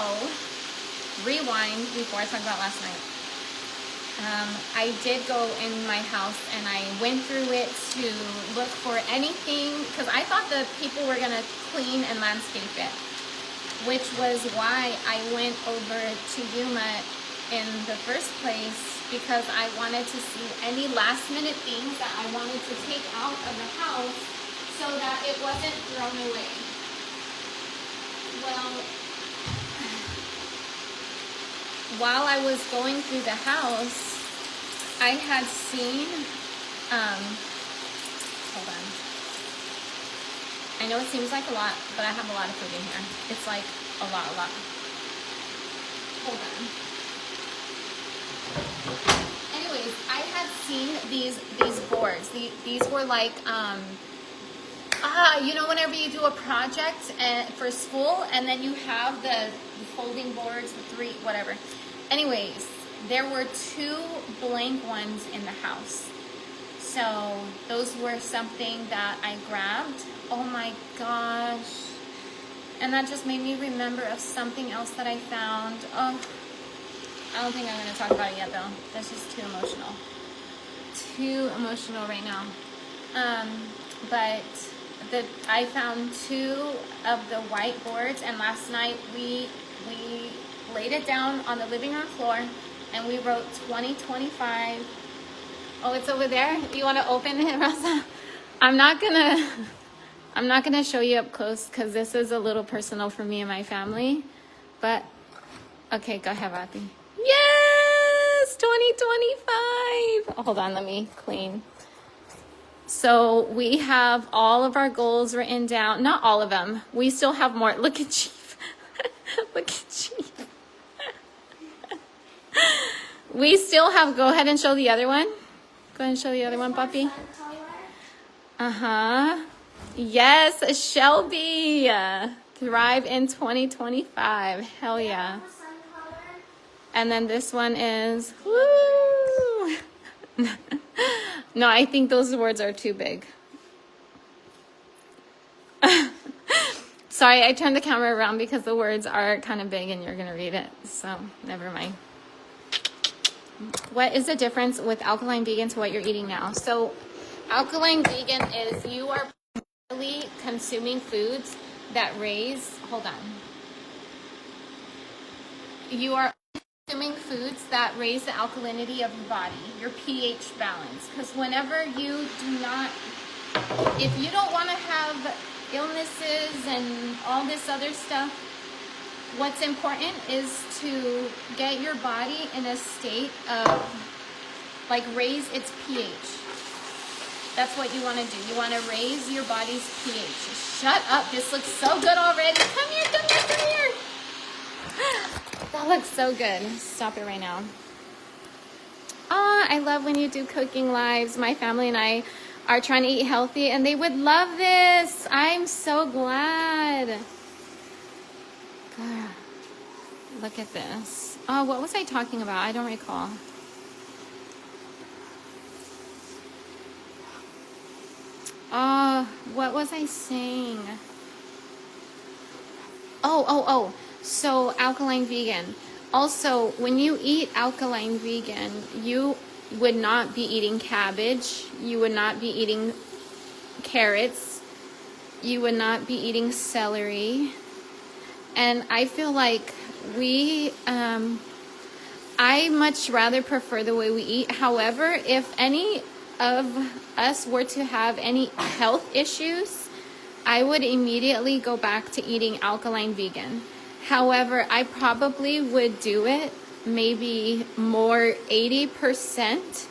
rewind before I talk about last night. I did go in my house and I went through it to look for anything, because I thought the people were going to clean and landscape it, which was why I went over to Yuma in the first place, because I wanted to see any last minute things that I wanted to take out of the house so that it wasn't thrown away. Well, while I was going through the house, I had seen, hold on. I know it seems like a lot, but I have a lot of food in here. It's like a lot. Hold on. Anyways, I had seen these boards. These were like, you know, whenever you do a project for school, and then you have the folding boards, the three, whatever. Anyways, there were 2 blank ones in the house. So those were something that I grabbed. Oh my gosh. And that just made me remember of something else that I found. Oh, I don't think I'm going to talk about it yet though. That's just too emotional. Too emotional right now. But I found 2 of the white boards, and last night we laid it down on the living room floor and we wrote 2025. Oh, it's over there. You want to open it, Rosa? I'm not gonna show you up close because this is a little personal for me and my family. But okay, go ahead, Rathi. Yes, 2025. Oh, hold on, let me clean. So we have all of our goals written down. Not all of them. We still have more. Look at Chief. Look at Chief. We still have, go ahead and show the other one. Go ahead and show the other one, puppy. Uh-huh. Yes, Shelby. Thrive in 2025. Hell yeah. And then this one is, woo! No, I think those words are too big. Sorry, I turned the camera around because the words are kind of big and you're going to read it. So, never mind. What is the difference with alkaline vegan to what you're eating now? So, alkaline vegan is you are primarily consuming foods that raise, hold on. You are consuming foods that raise the alkalinity of your body, your pH balance. Because whenever you do not, if you don't want to have illnesses and all this other stuff, what's important is to get your body in a state of, like, raise its pH. That's what you want to do. You want to raise your body's pH. Shut up. This looks so good already. Come here, come here, come here. That looks so good. Stop it right now. Oh, I love when you do cooking lives. My family and I are trying to eat healthy, and they would love this. I'm so glad. God, look at this. Oh, what was I talking about? I don't recall. Oh, what was I saying? Oh. So, alkaline vegan. Also, when you eat alkaline vegan, you would not be eating cabbage. You would not be eating carrots. You would not be eating celery. And I feel like I much rather prefer the way we eat. However, if any of us were to have any health issues, I would immediately go back to eating alkaline vegan. However, I probably would do it maybe more 80%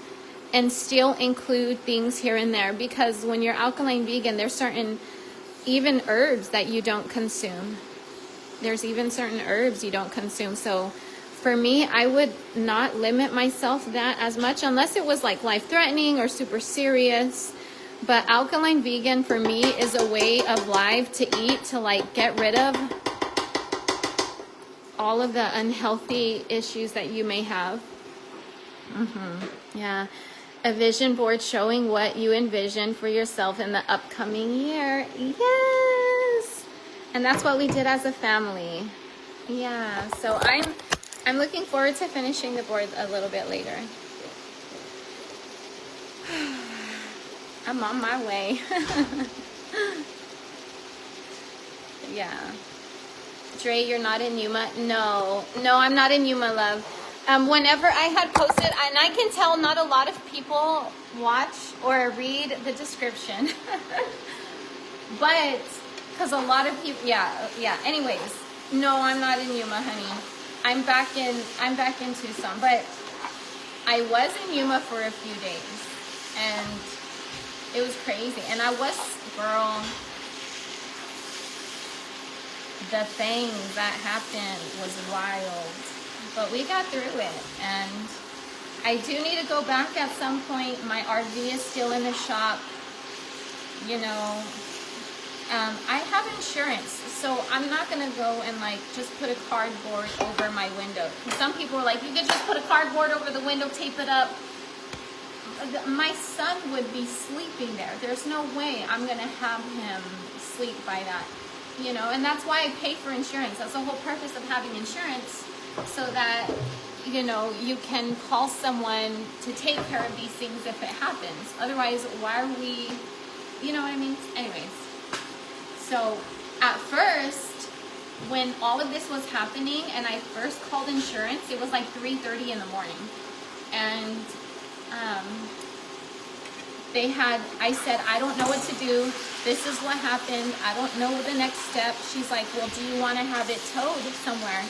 and still include things here and there, because when you're alkaline vegan, there's certain even herbs that you don't consume. There's even certain herbs you don't consume. So for me, I would not limit myself that as much unless it was like life-threatening or super serious. But alkaline vegan for me is a way of life to eat, to like get rid of all of the unhealthy issues that you may have. Yeah. A vision board showing what you envision for yourself in the upcoming year. Yes. And that's what we did as a family. Yeah. So I'm looking forward to finishing the board a little bit later. I'm on my way. Yeah. Dre, you're not in Yuma? No, I'm not in Yuma, love. Whenever I had posted, and I can tell not a lot of people watch or read the description, but because a lot of people, yeah. Anyways, no, I'm not in Yuma, honey. I'm back in Tucson, but I was in Yuma for a few days, and it was crazy. And I was, girl, the things that happened was wild, but we got through it. And I do need to go back at some point. My RV is still in the shop, you know. I have insurance, so I'm not gonna go and like just put a cardboard over my window. Some people are like, you could just put a cardboard over the window, tape it up. My son would be sleeping there. There's no way I'm gonna have him sleep by that, you know. And that's why I pay for insurance. That's the whole purpose of having insurance, so that, you know, you can call someone to take care of these things if it happens. Otherwise, why are we, you know what I mean? Anyways, so at first, when all of this was happening and I first called insurance, it was like 3:30 in the morning. And I said, I don't know what to do. This is what happened. I don't know the next step. She's like, well, do you want to have it towed somewhere?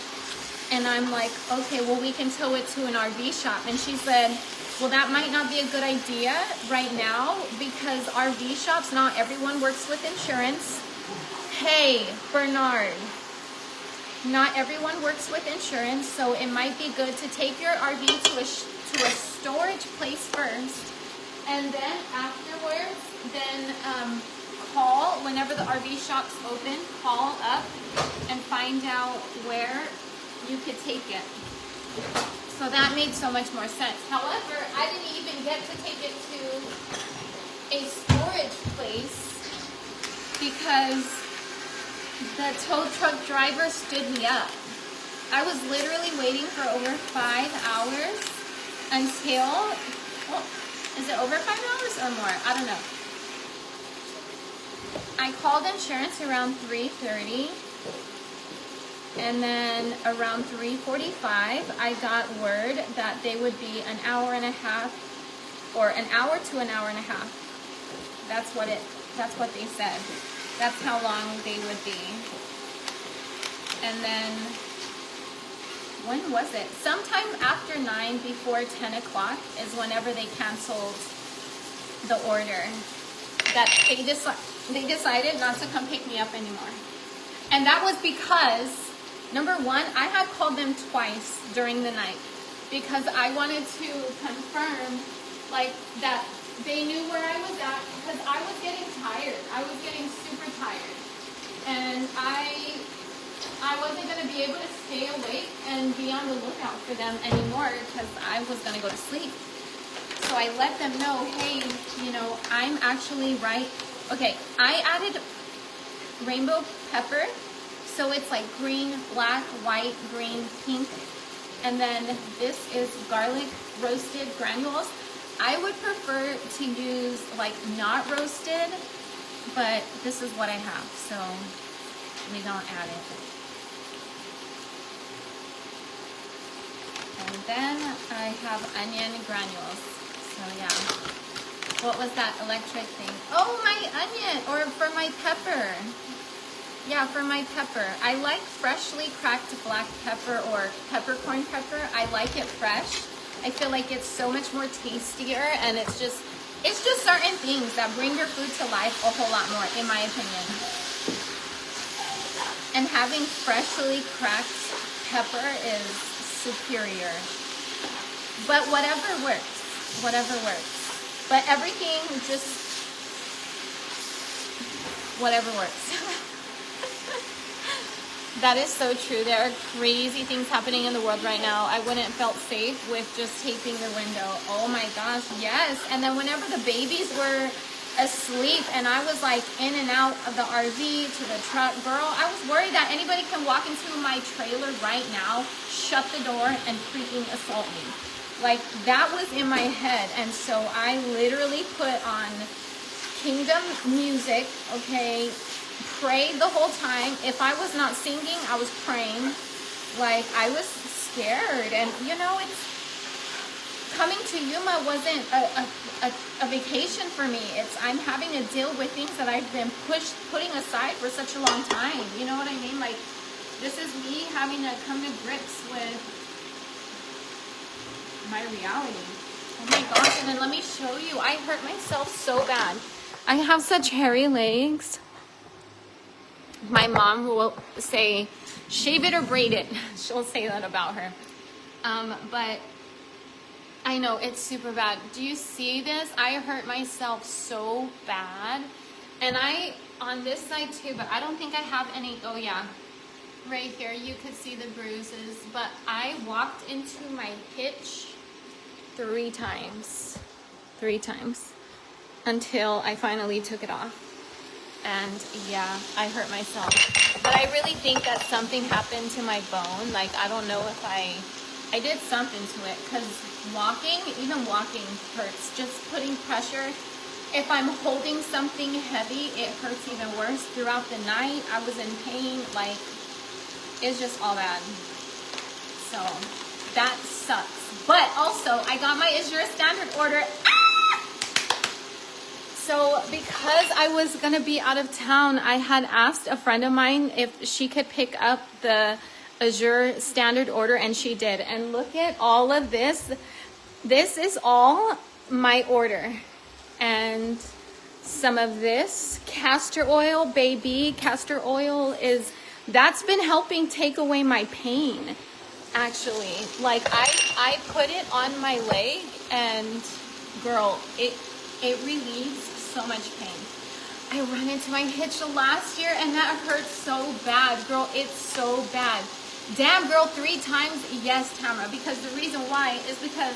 And I'm like, okay, well, we can tow it to an RV shop. And she said, well, that might not be a good idea right now, because RV shops, not everyone works with insurance. Hey, Bernard, not everyone works with insurance, so it might be good to take your RV to a storage place first And then afterwards, then call whenever the RV shop's open, call up and find out where you could take it. So that made so much more sense. However, I didn't even get to take it to a storage place because the tow truck driver stood me up. I was literally waiting for over 5 hours until, well, is it over 5 hours or more? I don't know. I called insurance around 3:30, and then around 3:45, I got word that they would be an hour and a half, or an hour to an hour and a half. That's what they said. That's how long they would be. And then, when was it? Sometime after 9, before 10 o'clock is whenever they canceled the order. That they decided not to come pick me up anymore. And that was because, number one, I had called them twice during the night because I wanted to confirm, like, that they knew where I was at, because I was getting tired. I was getting super tired. And I wasn't going to be able to stay awake and be on the lookout for them anymore because I was going to go to sleep. So I let them know, hey, you know, I'm actually right. Okay, I added rainbow pepper. So it's like green, black, white, green, pink. And then this is garlic roasted granules. I would prefer to use like not roasted, but this is what I have. So we don't add it. And then I have onion granules. So yeah. What was that electric thing? Oh, my onion, or for my pepper. Yeah, for my pepper. I like freshly cracked black pepper or peppercorn pepper. I like it fresh. I feel like it's so much more tastier, and it's just certain things that bring your food to life a whole lot more, in my opinion. And having freshly cracked pepper is superior. But whatever works. Whatever works. But everything just, whatever works. That is so true. There are crazy things happening in the world right now. I wouldn't felt safe with just taping the window. Oh my gosh, yes. And then whenever the babies were asleep and I was like in and out of the RV to the truck, girl, I was worried that anybody can walk into my trailer right now, shut the door, and freaking assault me. Like, that was in my head. And so I literally put on Kingdom music, okay, prayed the whole time. If I was not singing, I was praying. Like, I was scared. And, you know, it's coming to Yuma wasn't a vacation for me. I'm having to deal with things that I've been putting aside for such a long time. You know what I mean? Like, this is me having to come to grips with my reality. Oh my gosh. And then let me show you. I hurt myself so bad. I have such hairy legs. My mom will say, shave it or braid it. She'll say that about her. But I know it's super bad. Do you see this? I hurt myself so bad. And on this side too, but I don't think I have any. Oh yeah, right here you could see the bruises. But I walked into my hitch 3 times. 3 times. Until I finally took it off. And yeah, I hurt myself. But I really think that something happened to my bone. Like, I don't know if I did something to it. Because even walking hurts. Just putting pressure. If I'm holding something heavy, it hurts even worse. Throughout the night, I was in pain. Like, it's just all bad. So, that sucks. But also, I got my Is Your Standard order. So because I was going to be out of town, I had asked a friend of mine if she could pick up the Azure Standard order, and she did. And look at all of this. This is all my order. And some of this castor oil, baby. Castor oil that's been helping take away my pain, actually. Like, I put it on my leg, and girl, It relieves so much pain. I ran into my hitch last year and that hurt so bad, girl. It's so bad. Damn, girl, 3 times? Yes, Tamara, because the reason why is because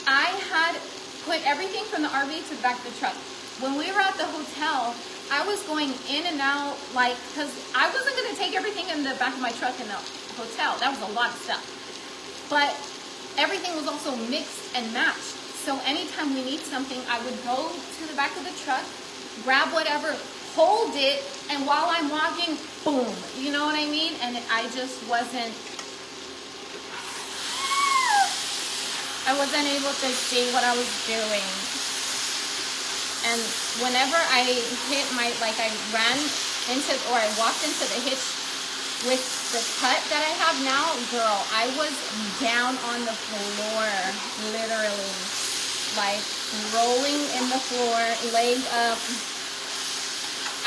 I had put everything from the RV to the back of the truck. When we were at the hotel, I was going in and out, like, because I wasn't going to take everything in the back of my truck in the hotel. That was a lot of stuff. But everything was also mixed and matched. So anytime we need something, I would go to the back of the truck, grab whatever, hold it, and while I'm walking, boom. You know what I mean? And I just wasn't able to see what I was doing. And whenever I hit my, like I ran into, or I walked into the hitch with the cut that I have now, girl, I was down on the floor, literally, like rolling in the floor, leg up.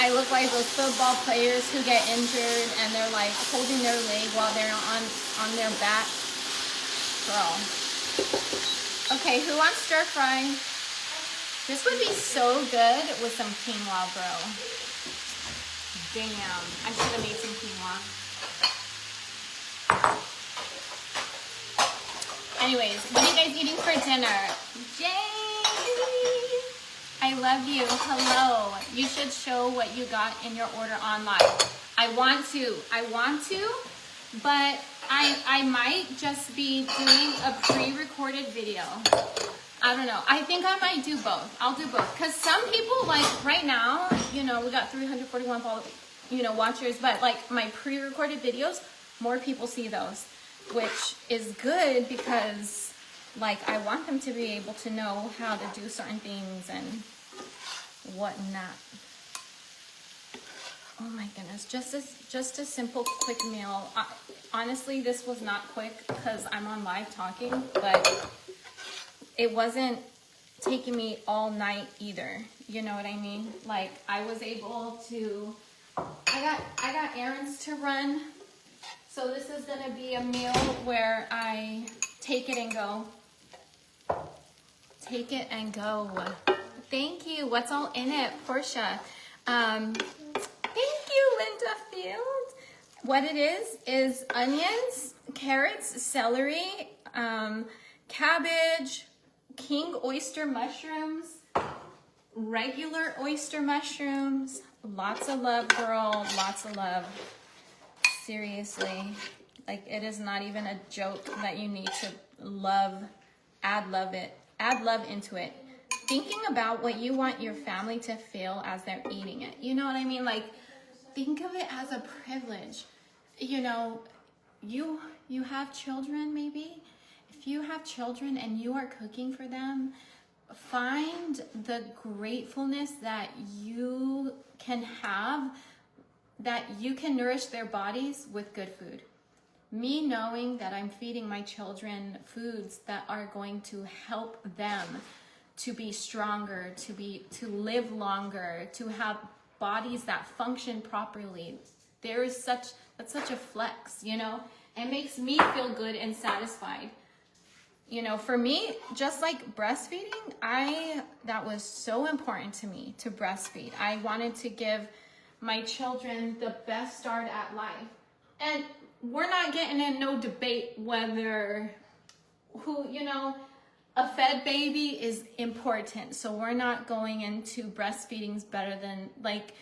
I look like those football players who get injured and they're like holding their leg while they're on their back. Girl. Okay, who wants stir fry? This would be so good with some quinoa, bro. Damn, I should have made some quinoa. Anyways, what are you guys eating for dinner? Jay, I love you. Hello. You should show what you got in your order online. I want to, but I might just be doing a pre-recorded video. I don't know. I think I might do both. I'll do both. Because some people, like right now, you know, we got 341 watchers, but like my pre-recorded videos, more people see those, which is good because like I want them to be able to know how to do certain things and whatnot. Oh my goodness, just a simple quick meal. Honestly, this was not quick because I'm on live talking, but it wasn't taking me all night either. You know what I mean? Like I was able to, I got errands to run. So this is gonna be a meal where I take it and go. Take it and go. Thank you. What's all in it, Portia? Thank you, Linda Field. What it is onions, carrots, celery, cabbage, king oyster mushrooms, regular oyster mushrooms. Lots of love, girl. Lots of love. Seriously. Like, it is not even a joke that you need to add love into it. Thinking about what you want your family to feel as they're eating it. You know what I mean? Like, think of it as a privilege. You know, you have children maybe. If you have children and you are cooking for them, find the gratefulness that you can have, that you can nourish their bodies with good food. Me knowing that I'm feeding my children foods that are going to help them to be stronger, to live longer, to have bodies that function properly. That's such a flex, you know? It makes me feel good and satisfied. You know, for me, just like breastfeeding, that was so important to me to breastfeed. I wanted to give my children the best start at life. And we're not getting in no debate whether a fed baby is important. So we're not going into breastfeeding's better than, like,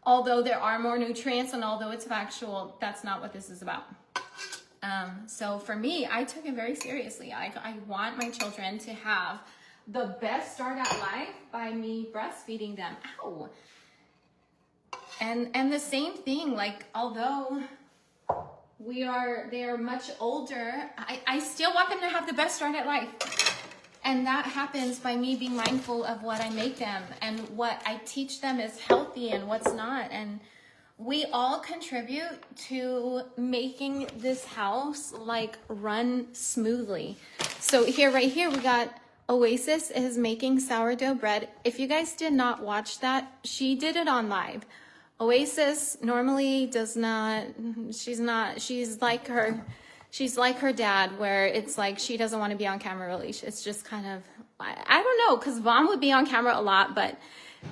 although there are more nutrients and although it's factual, that's not what this is about. So for me, I took it very seriously. I want my children to have the best start at life by me breastfeeding them. Ow. And the same thing, like, although they are much older, I still want them to have the best start at life. And that happens by me being mindful of what I make them and what I teach them is healthy and what's not. And we all contribute to making this house like run smoothly. So right here, we got Oasis is making sourdough bread. If you guys did not watch that, she did it on live. Oasis normally does not, she's like her dad, where it's like she doesn't want to be on camera really. It's just kind of I don't know, because Vaughn would be on camera a lot, but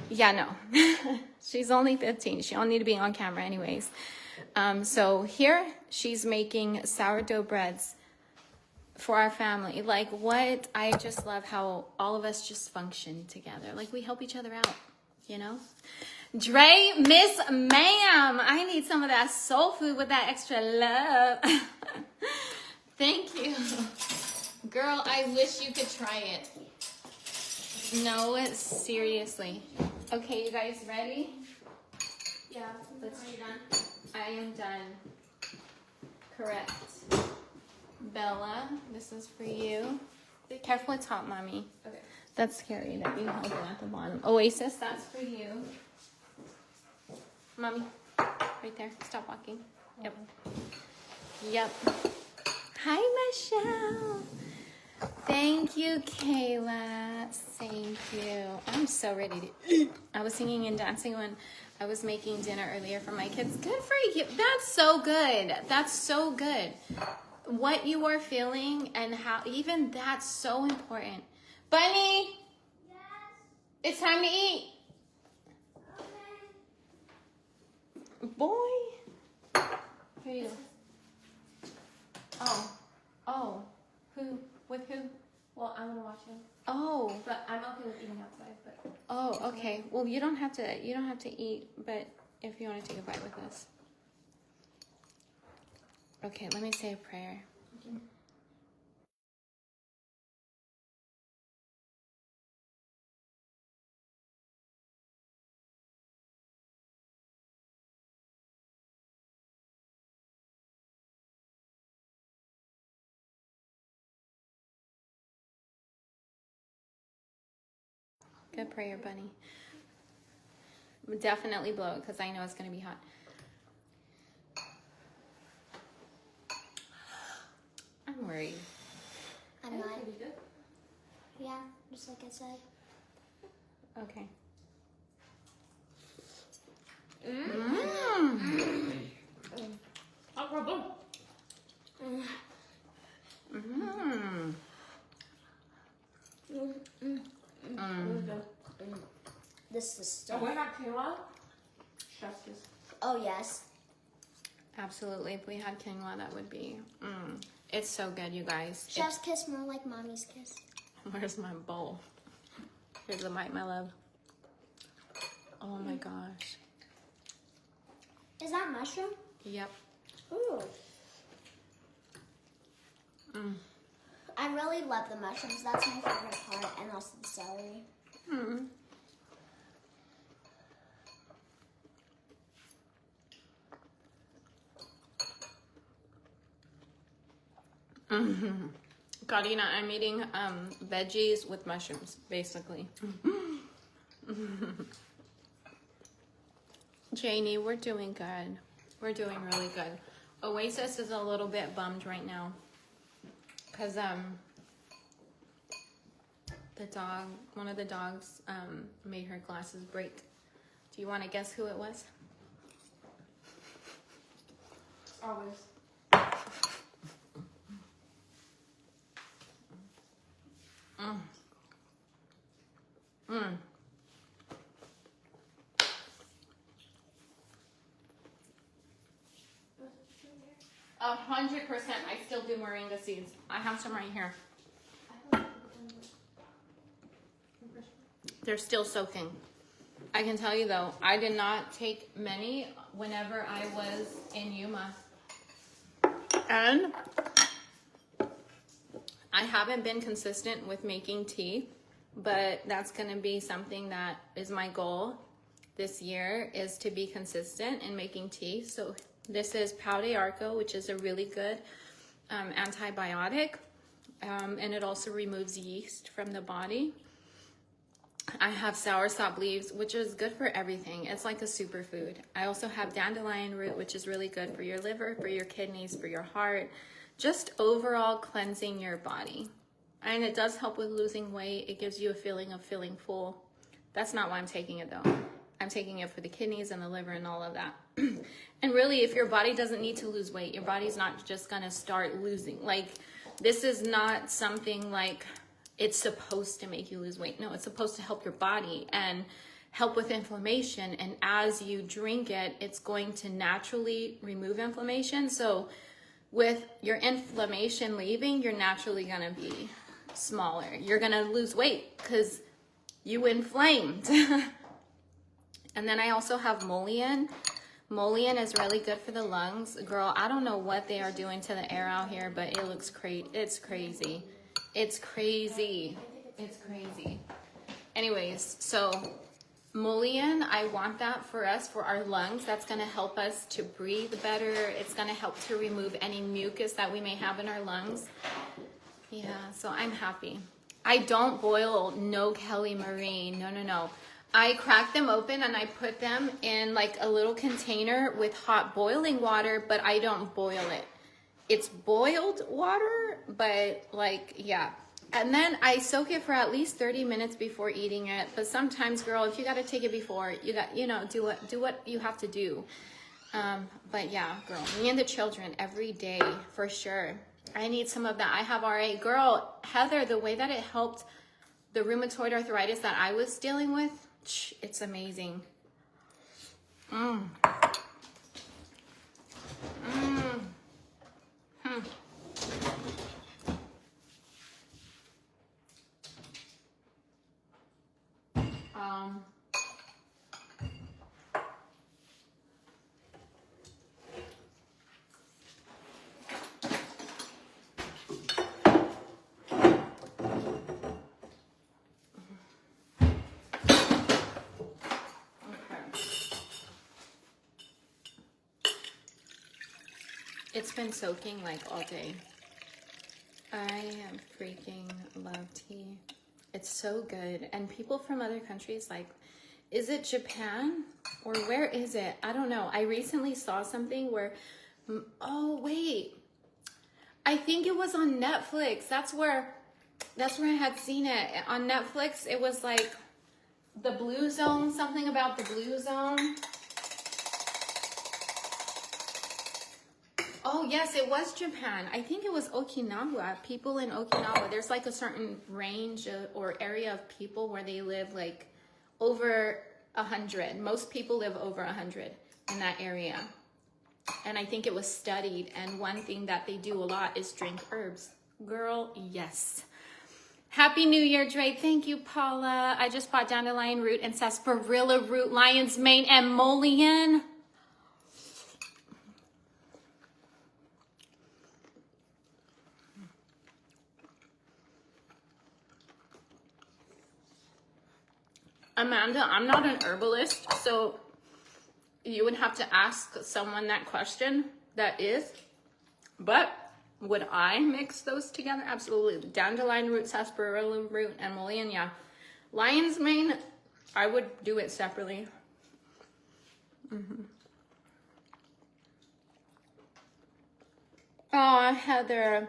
yeah, no. She's only 15. She don't need to be on camera anyways. So here she's making sourdough breads for our family. Like, what? I just love how all of us just function together. Like, we help each other out, you know? Dre, Miss Ma'am, I need some of that soul food with that extra love. Thank you. Girl, I wish you could try it. No, seriously. Okay, you guys ready? Yeah. Are you done? I am done. Correct. Bella, this is for you. Be careful, it's hot, Mommy. Okay. That's scary that you held it at the bottom. Oasis, that's for you. Mommy, right there. Stop walking. Yep. Yep. Hi, Michelle. Thank you, Kayla. Thank you. I'm so ready to eat. I was singing and dancing when I was making dinner earlier for my kids. Good for you. That's so good. That's so good. What you are feeling and how, even that's so important. Bunny. Yes. It's time to eat. Okay. Boy. Here you go. Oh. Who? With who? Well, I'm gonna watch him, Oh. but I'm okay with eating outside. But Oh, okay. Well, you don't have to eat, but if you want to take a bite with us. Okay, let me say a prayer. okay. Good prayer, Bunny. Definitely blow it because I know it's going to be hot. I'm worried. I'm not. Pretty good. Yeah, just like I said. Okay. No problem. This is stuff. We're not quinoa. Chef's kiss. Oh yes. Absolutely. If we had quinoa, that would be. It's so good, you guys. Chef's kiss more like mommy's kiss. Where's my bowl? Here's a bite, my love. Oh my gosh. Is that mushroom? Yep. Ooh. I really love the mushrooms. That's my favorite part, and also the celery. Karina, I'm eating veggies with mushrooms, basically. Janie, we're doing good. We're doing really good. Oasis is a little bit bummed right now because one of the dogs made her glasses break. Do you want to guess who it was? Always. 100%. I still do moringa seeds. I have some right here. They're still soaking. I can tell you though, I did not take many whenever I was in Yuma. And I haven't been consistent with making tea, but that's going to be something that is my goal this year, is to be consistent in making tea. So this is Pau de Arco, which is a really good antibiotic, and it also removes yeast from the body. I have soursop leaves, which is good for everything. It's like a superfood. I also have dandelion root, which is really good for your liver, for your kidneys, for your heart, just overall cleansing your body. And it does help with losing weight. It gives you a feeling of feeling full. That's not why I'm taking it though. I'm taking it for the kidneys and the liver and all of that. And really, if your body doesn't need to lose weight, your body's not just gonna start losing. Like, this is not something like it's supposed to make you lose weight. No, it's supposed to help your body and help with inflammation. And as you drink it, it's going to naturally remove inflammation. So with your inflammation leaving, you're naturally going to be smaller. You're going to lose weight because you inflamed. And then I also have Molian. Molian is really good for the lungs. Girl, I don't know what they are doing to the air out here, but it looks crazy. It's crazy. It's crazy. It's crazy. Anyways, so Molian, I want that for us, for our lungs. That's going to help us to breathe better. It's going to help to remove any mucus that we may have in our lungs. Yeah, so I'm happy. I don't boil no Kelly Marie. No. I crack them open and I put them in like a little container with hot boiling water, but I don't boil it. It's boiled water, but like, yeah. And then I soak it for at least 30 minutes before eating it. But sometimes, girl, if you got to take it before, you got, do what you have to do. But yeah, girl, me and the children every day for sure. I need some of that. I have RA. Girl, Heather, the way that it helped the rheumatoid arthritis that I was dealing with, it's amazing. It's been soaking like all day. I freaking love tea. It's so good. And people from other countries, like, is it Japan or where is it? I don't know. I recently saw something where, oh wait, I think it was on Netflix. That's where I had seen it. On Netflix, it was like the Blue Zone, something about the Blue Zone. Oh, yes, it was Japan. I think it was Okinawa. People in Okinawa, there's like a certain range or area of people where they live like over 100. Most people live over 100 in that area. And I think it was studied. And one thing that they do a lot is drink herbs. Girl, yes. Happy New Year, Dre. Thank you, Paula. I just bought dandelion root and sarsaparilla root, lion's mane, and Molian. Amanda, I'm not an herbalist, so you would have to ask someone that question that is. But would I mix those together? Absolutely. Dandelion root, sarsaparilla root, and Molian, yeah. Lion's mane, I would do it separately. Oh, Heather.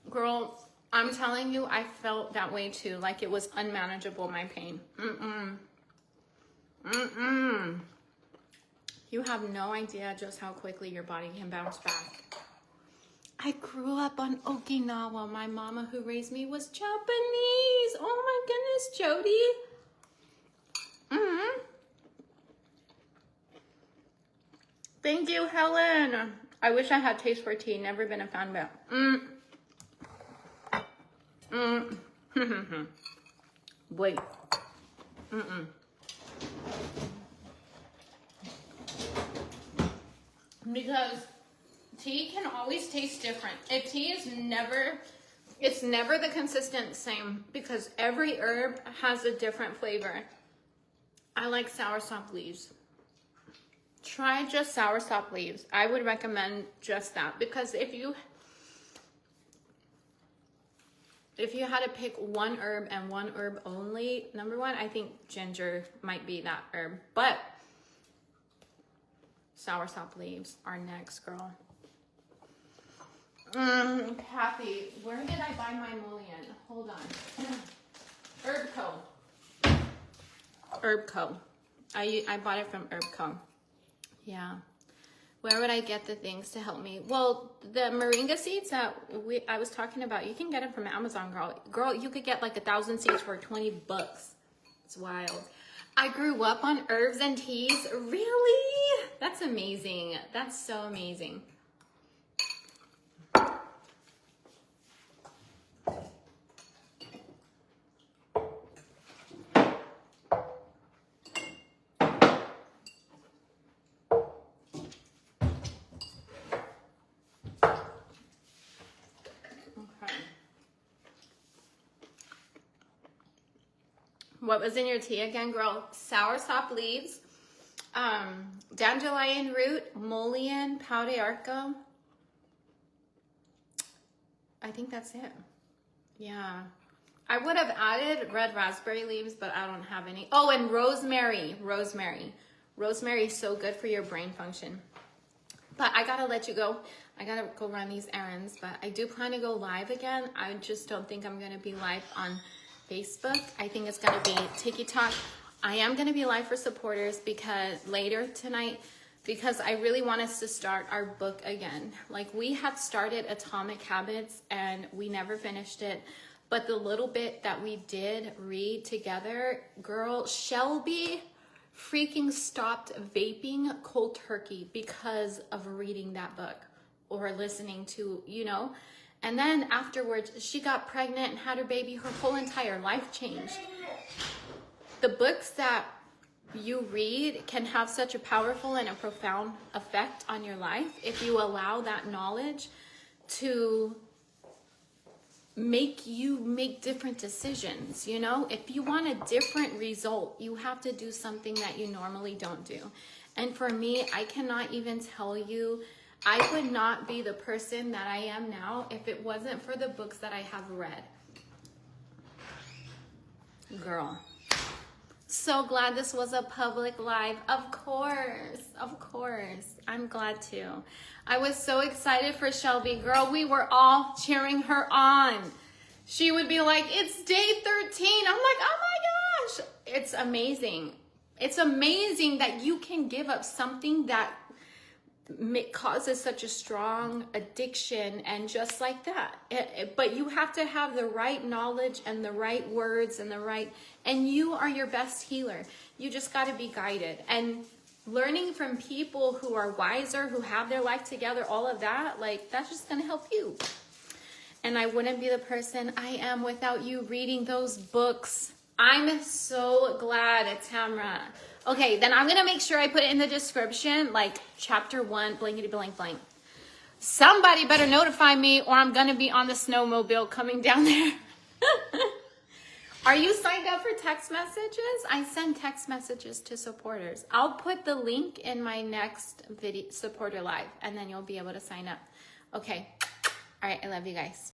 Girl, I'm telling you, I felt that way too. Like it was unmanageable, my pain. You have no idea just how quickly your body can bounce back. I grew up on Okinawa. My mama who raised me was Japanese. Oh my goodness, Jody. Thank you, Helen. I wish I had taste for tea. Never been a fan of it. Wait. Because tea can always taste different. If tea is it's never the consistent same because every herb has a different flavor. I like soursop leaves. Try just soursop leaves. I would recommend just that because if you had to pick one herb and one herb only, number one, I think ginger might be that herb. But soursop leaves are next, girl. Kathy, where did I buy my Molian? Hold on. Herb Co. I bought it from Herb Co. Yeah. Where would I get the things to help me? Well, the moringa seeds that I was talking about, you can get them from Amazon, girl. Girl, you could get like 1,000 seeds for $20. It's wild. I grew up on herbs and teas. Really? That's amazing. That's so amazing. What was in your tea again, girl? Soursop leaves, dandelion root, mullein, pau d'arco. I think that's it. Yeah. I would have added red raspberry leaves, but I don't have any. Oh, and rosemary. Rosemary. Rosemary is so good for your brain function. But I gotta let you go. I gotta go run these errands, but I do plan to go live again. I just don't think I'm gonna be live on Facebook. I think it's gonna be TikTok. I am gonna be live for supporters because later tonight, because I really want us to start our book again. Like, we had started Atomic Habits and we never finished it. But the little bit that we did read together, girl, Shelby freaking stopped vaping cold turkey because of reading that book or listening to, you know. And then afterwards, she got pregnant and had her baby. Her whole entire life changed. The books that you read can have such a powerful and a profound effect on your life if you allow that knowledge to make you make different decisions. You know, if you want a different result, you have to do something that you normally don't do. And for me, I cannot even tell you, I would not be the person that I am now if it wasn't for the books that I have read. Girl. So glad this was a public live. Of course. I'm glad to. I was so excited for Shelby. Girl, we were all cheering her on. She would be like, it's day 13. I'm like, oh my gosh. It's amazing. It's amazing that you can give up something that causes such a strong addiction and just like that. But you have to have the right knowledge and the right words and and you are your best healer. You just got to be guided. And learning from people who are wiser, who have their life together, all of that, like, that's just going to help you. And I wouldn't be the person I am without you reading those books. I'm so glad, Tamra. Okay, then I'm going to make sure I put it in the description, like chapter 1, blankety blank blank. Somebody better notify me or I'm going to be on the snowmobile coming down there. Are you signed up for text messages? I send text messages to supporters. I'll put the link in my next video supporter live and then you'll be able to sign up. Okay. All right. I love you guys.